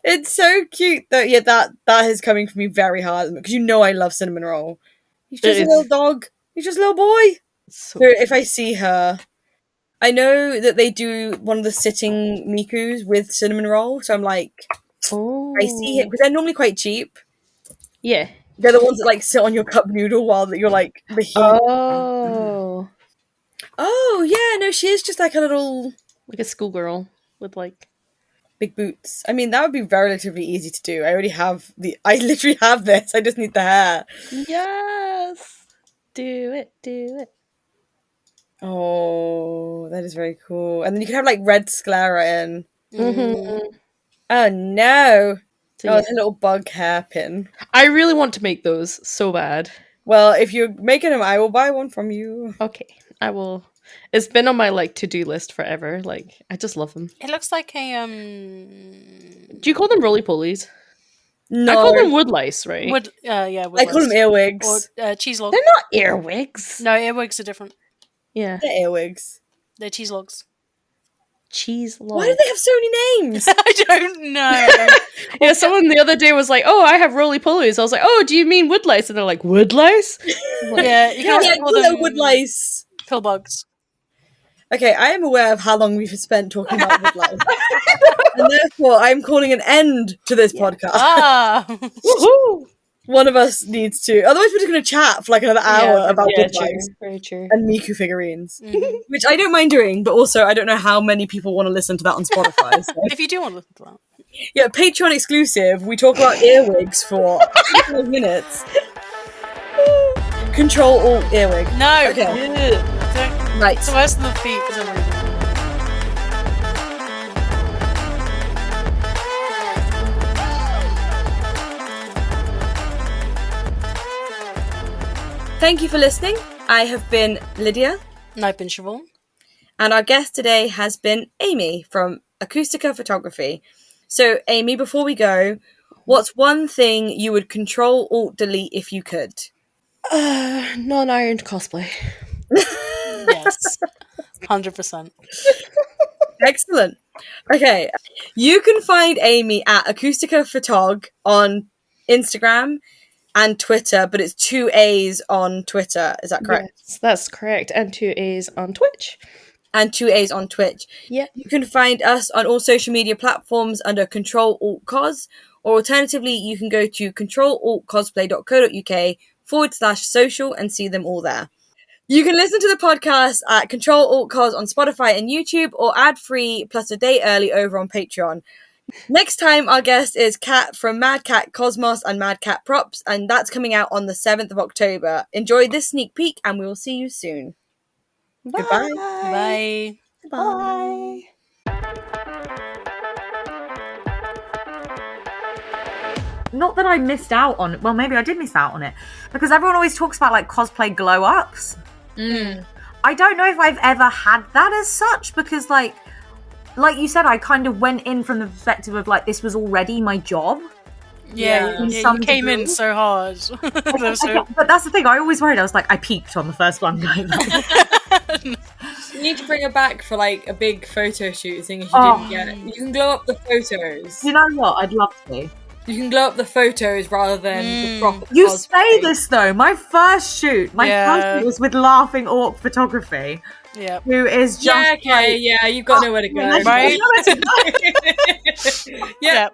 It's so cute though. Yeah, that is coming for me very hard because I love Cinnamon Roll. He's just a little dog. He's just a little boy. So If I see her, I know that they do one of the sitting Mikus with Cinnamon Roll, so I'm like, I see it because they're normally quite cheap. Yeah. They're the ones that like sit on your cup noodle while you're like the heat. Oh. Oh yeah, no, she is just like a little Like a schoolgirl with like big boots. I mean, that would be relatively easy to do. I literally have this. I just need the hair. yes. Do it. Oh, that is very cool. And then you can have like red sclera in. Mm-hmm. Oh no. So, It's a little bug hairpin. I really want to make those so bad. Well, if you're making them, I will buy one from you. Okay, I will. It's been on my like to-do list forever. Like I just love them. It looks like a Do you call them roly-polies? No. I call them wood lice, right? wood. Yeah, I call them earwigs. or cheese log. They're not earwigs. No, earwigs are different. Yeah, They're earwigs. They're cheese logs. cheese log. Why do they have so many names? I don't know. Yeah, someone the other day was like, "Oh, I have roly-polies." I was like, "Oh, do you mean wood lice?" And they're like, "Wood lice?" Yeah, you can also call little them wood lice. pill bugs. Okay, I am aware of how long we've spent talking about wood lice. And therefore, I'm calling an end to this podcast. Ah, Woohoo! One of us needs to. Otherwise, we're just going to chat for like another hour about wood true. lice Very true. and Miku figurines. Mhm. Which I don't mind doing, but also I don't know how many people want to listen to that on Spotify. So. if you do want to listen to that. Yeah, Patreon exclusive. We talk about earwigs for 5 minutes. Control Alt earwig. No, Okay. Don't- Right. it's worse than the feet for some reason. Thank you for listening. I have been Lydia, And I've been Siobhan. and our guest today has been Amy from Acoustica Photography. So, Amy, before we go, what's one thing you would Control Alt Delete if you could? Non-ironed cosplay. Yes, 100%. Excellent. Okay, you can find Amy at Acoustica Photog on Instagram and Twitter, but it's 2 A's on Twitter. Is that correct? Yes, that's correct. And 2 A's on Twitch. And 2 A's on Twitch. Yeah. You can find us on all social media platforms under Ctrl Alt Cos, or alternatively, you can go to ctrlaltcosplay.co.uk/social and see them all there. You can listen to the podcast at Ctrl Alt Cos on Spotify and YouTube, or ad-free plus a day early over on Patreon. Next time, our guest is Kat from Mad Cat Cosmos and Mad Cat Props, and that's coming out on the 7th of October. Enjoy this sneak peek, and we will see you soon. Bye. Goodbye. Bye. Bye. Not that I missed out on it. Well, maybe I did miss out on it. Because everyone always talks about, like, cosplay glow-ups. I don't know if I've ever had that as such, because, like you said, I kind of went in from the perspective of, like, this was already my job. Yeah, in you some came in degree. so hard. But that's the thing, I always worried. I was like, I peaked on the first one. You need to bring her back for like a big photo shoot thing if you Oh. didn't get it. You can glow up the photos. You know what? I'd love to. You can glow up the photos rather than the proper You cosplay. say this though. My first shoot Yeah. was with Laughing Orc Photography, Yeah. who is just Yeah, okay, like, yeah, you've got nowhere to go. Right? Yeah. Yeah.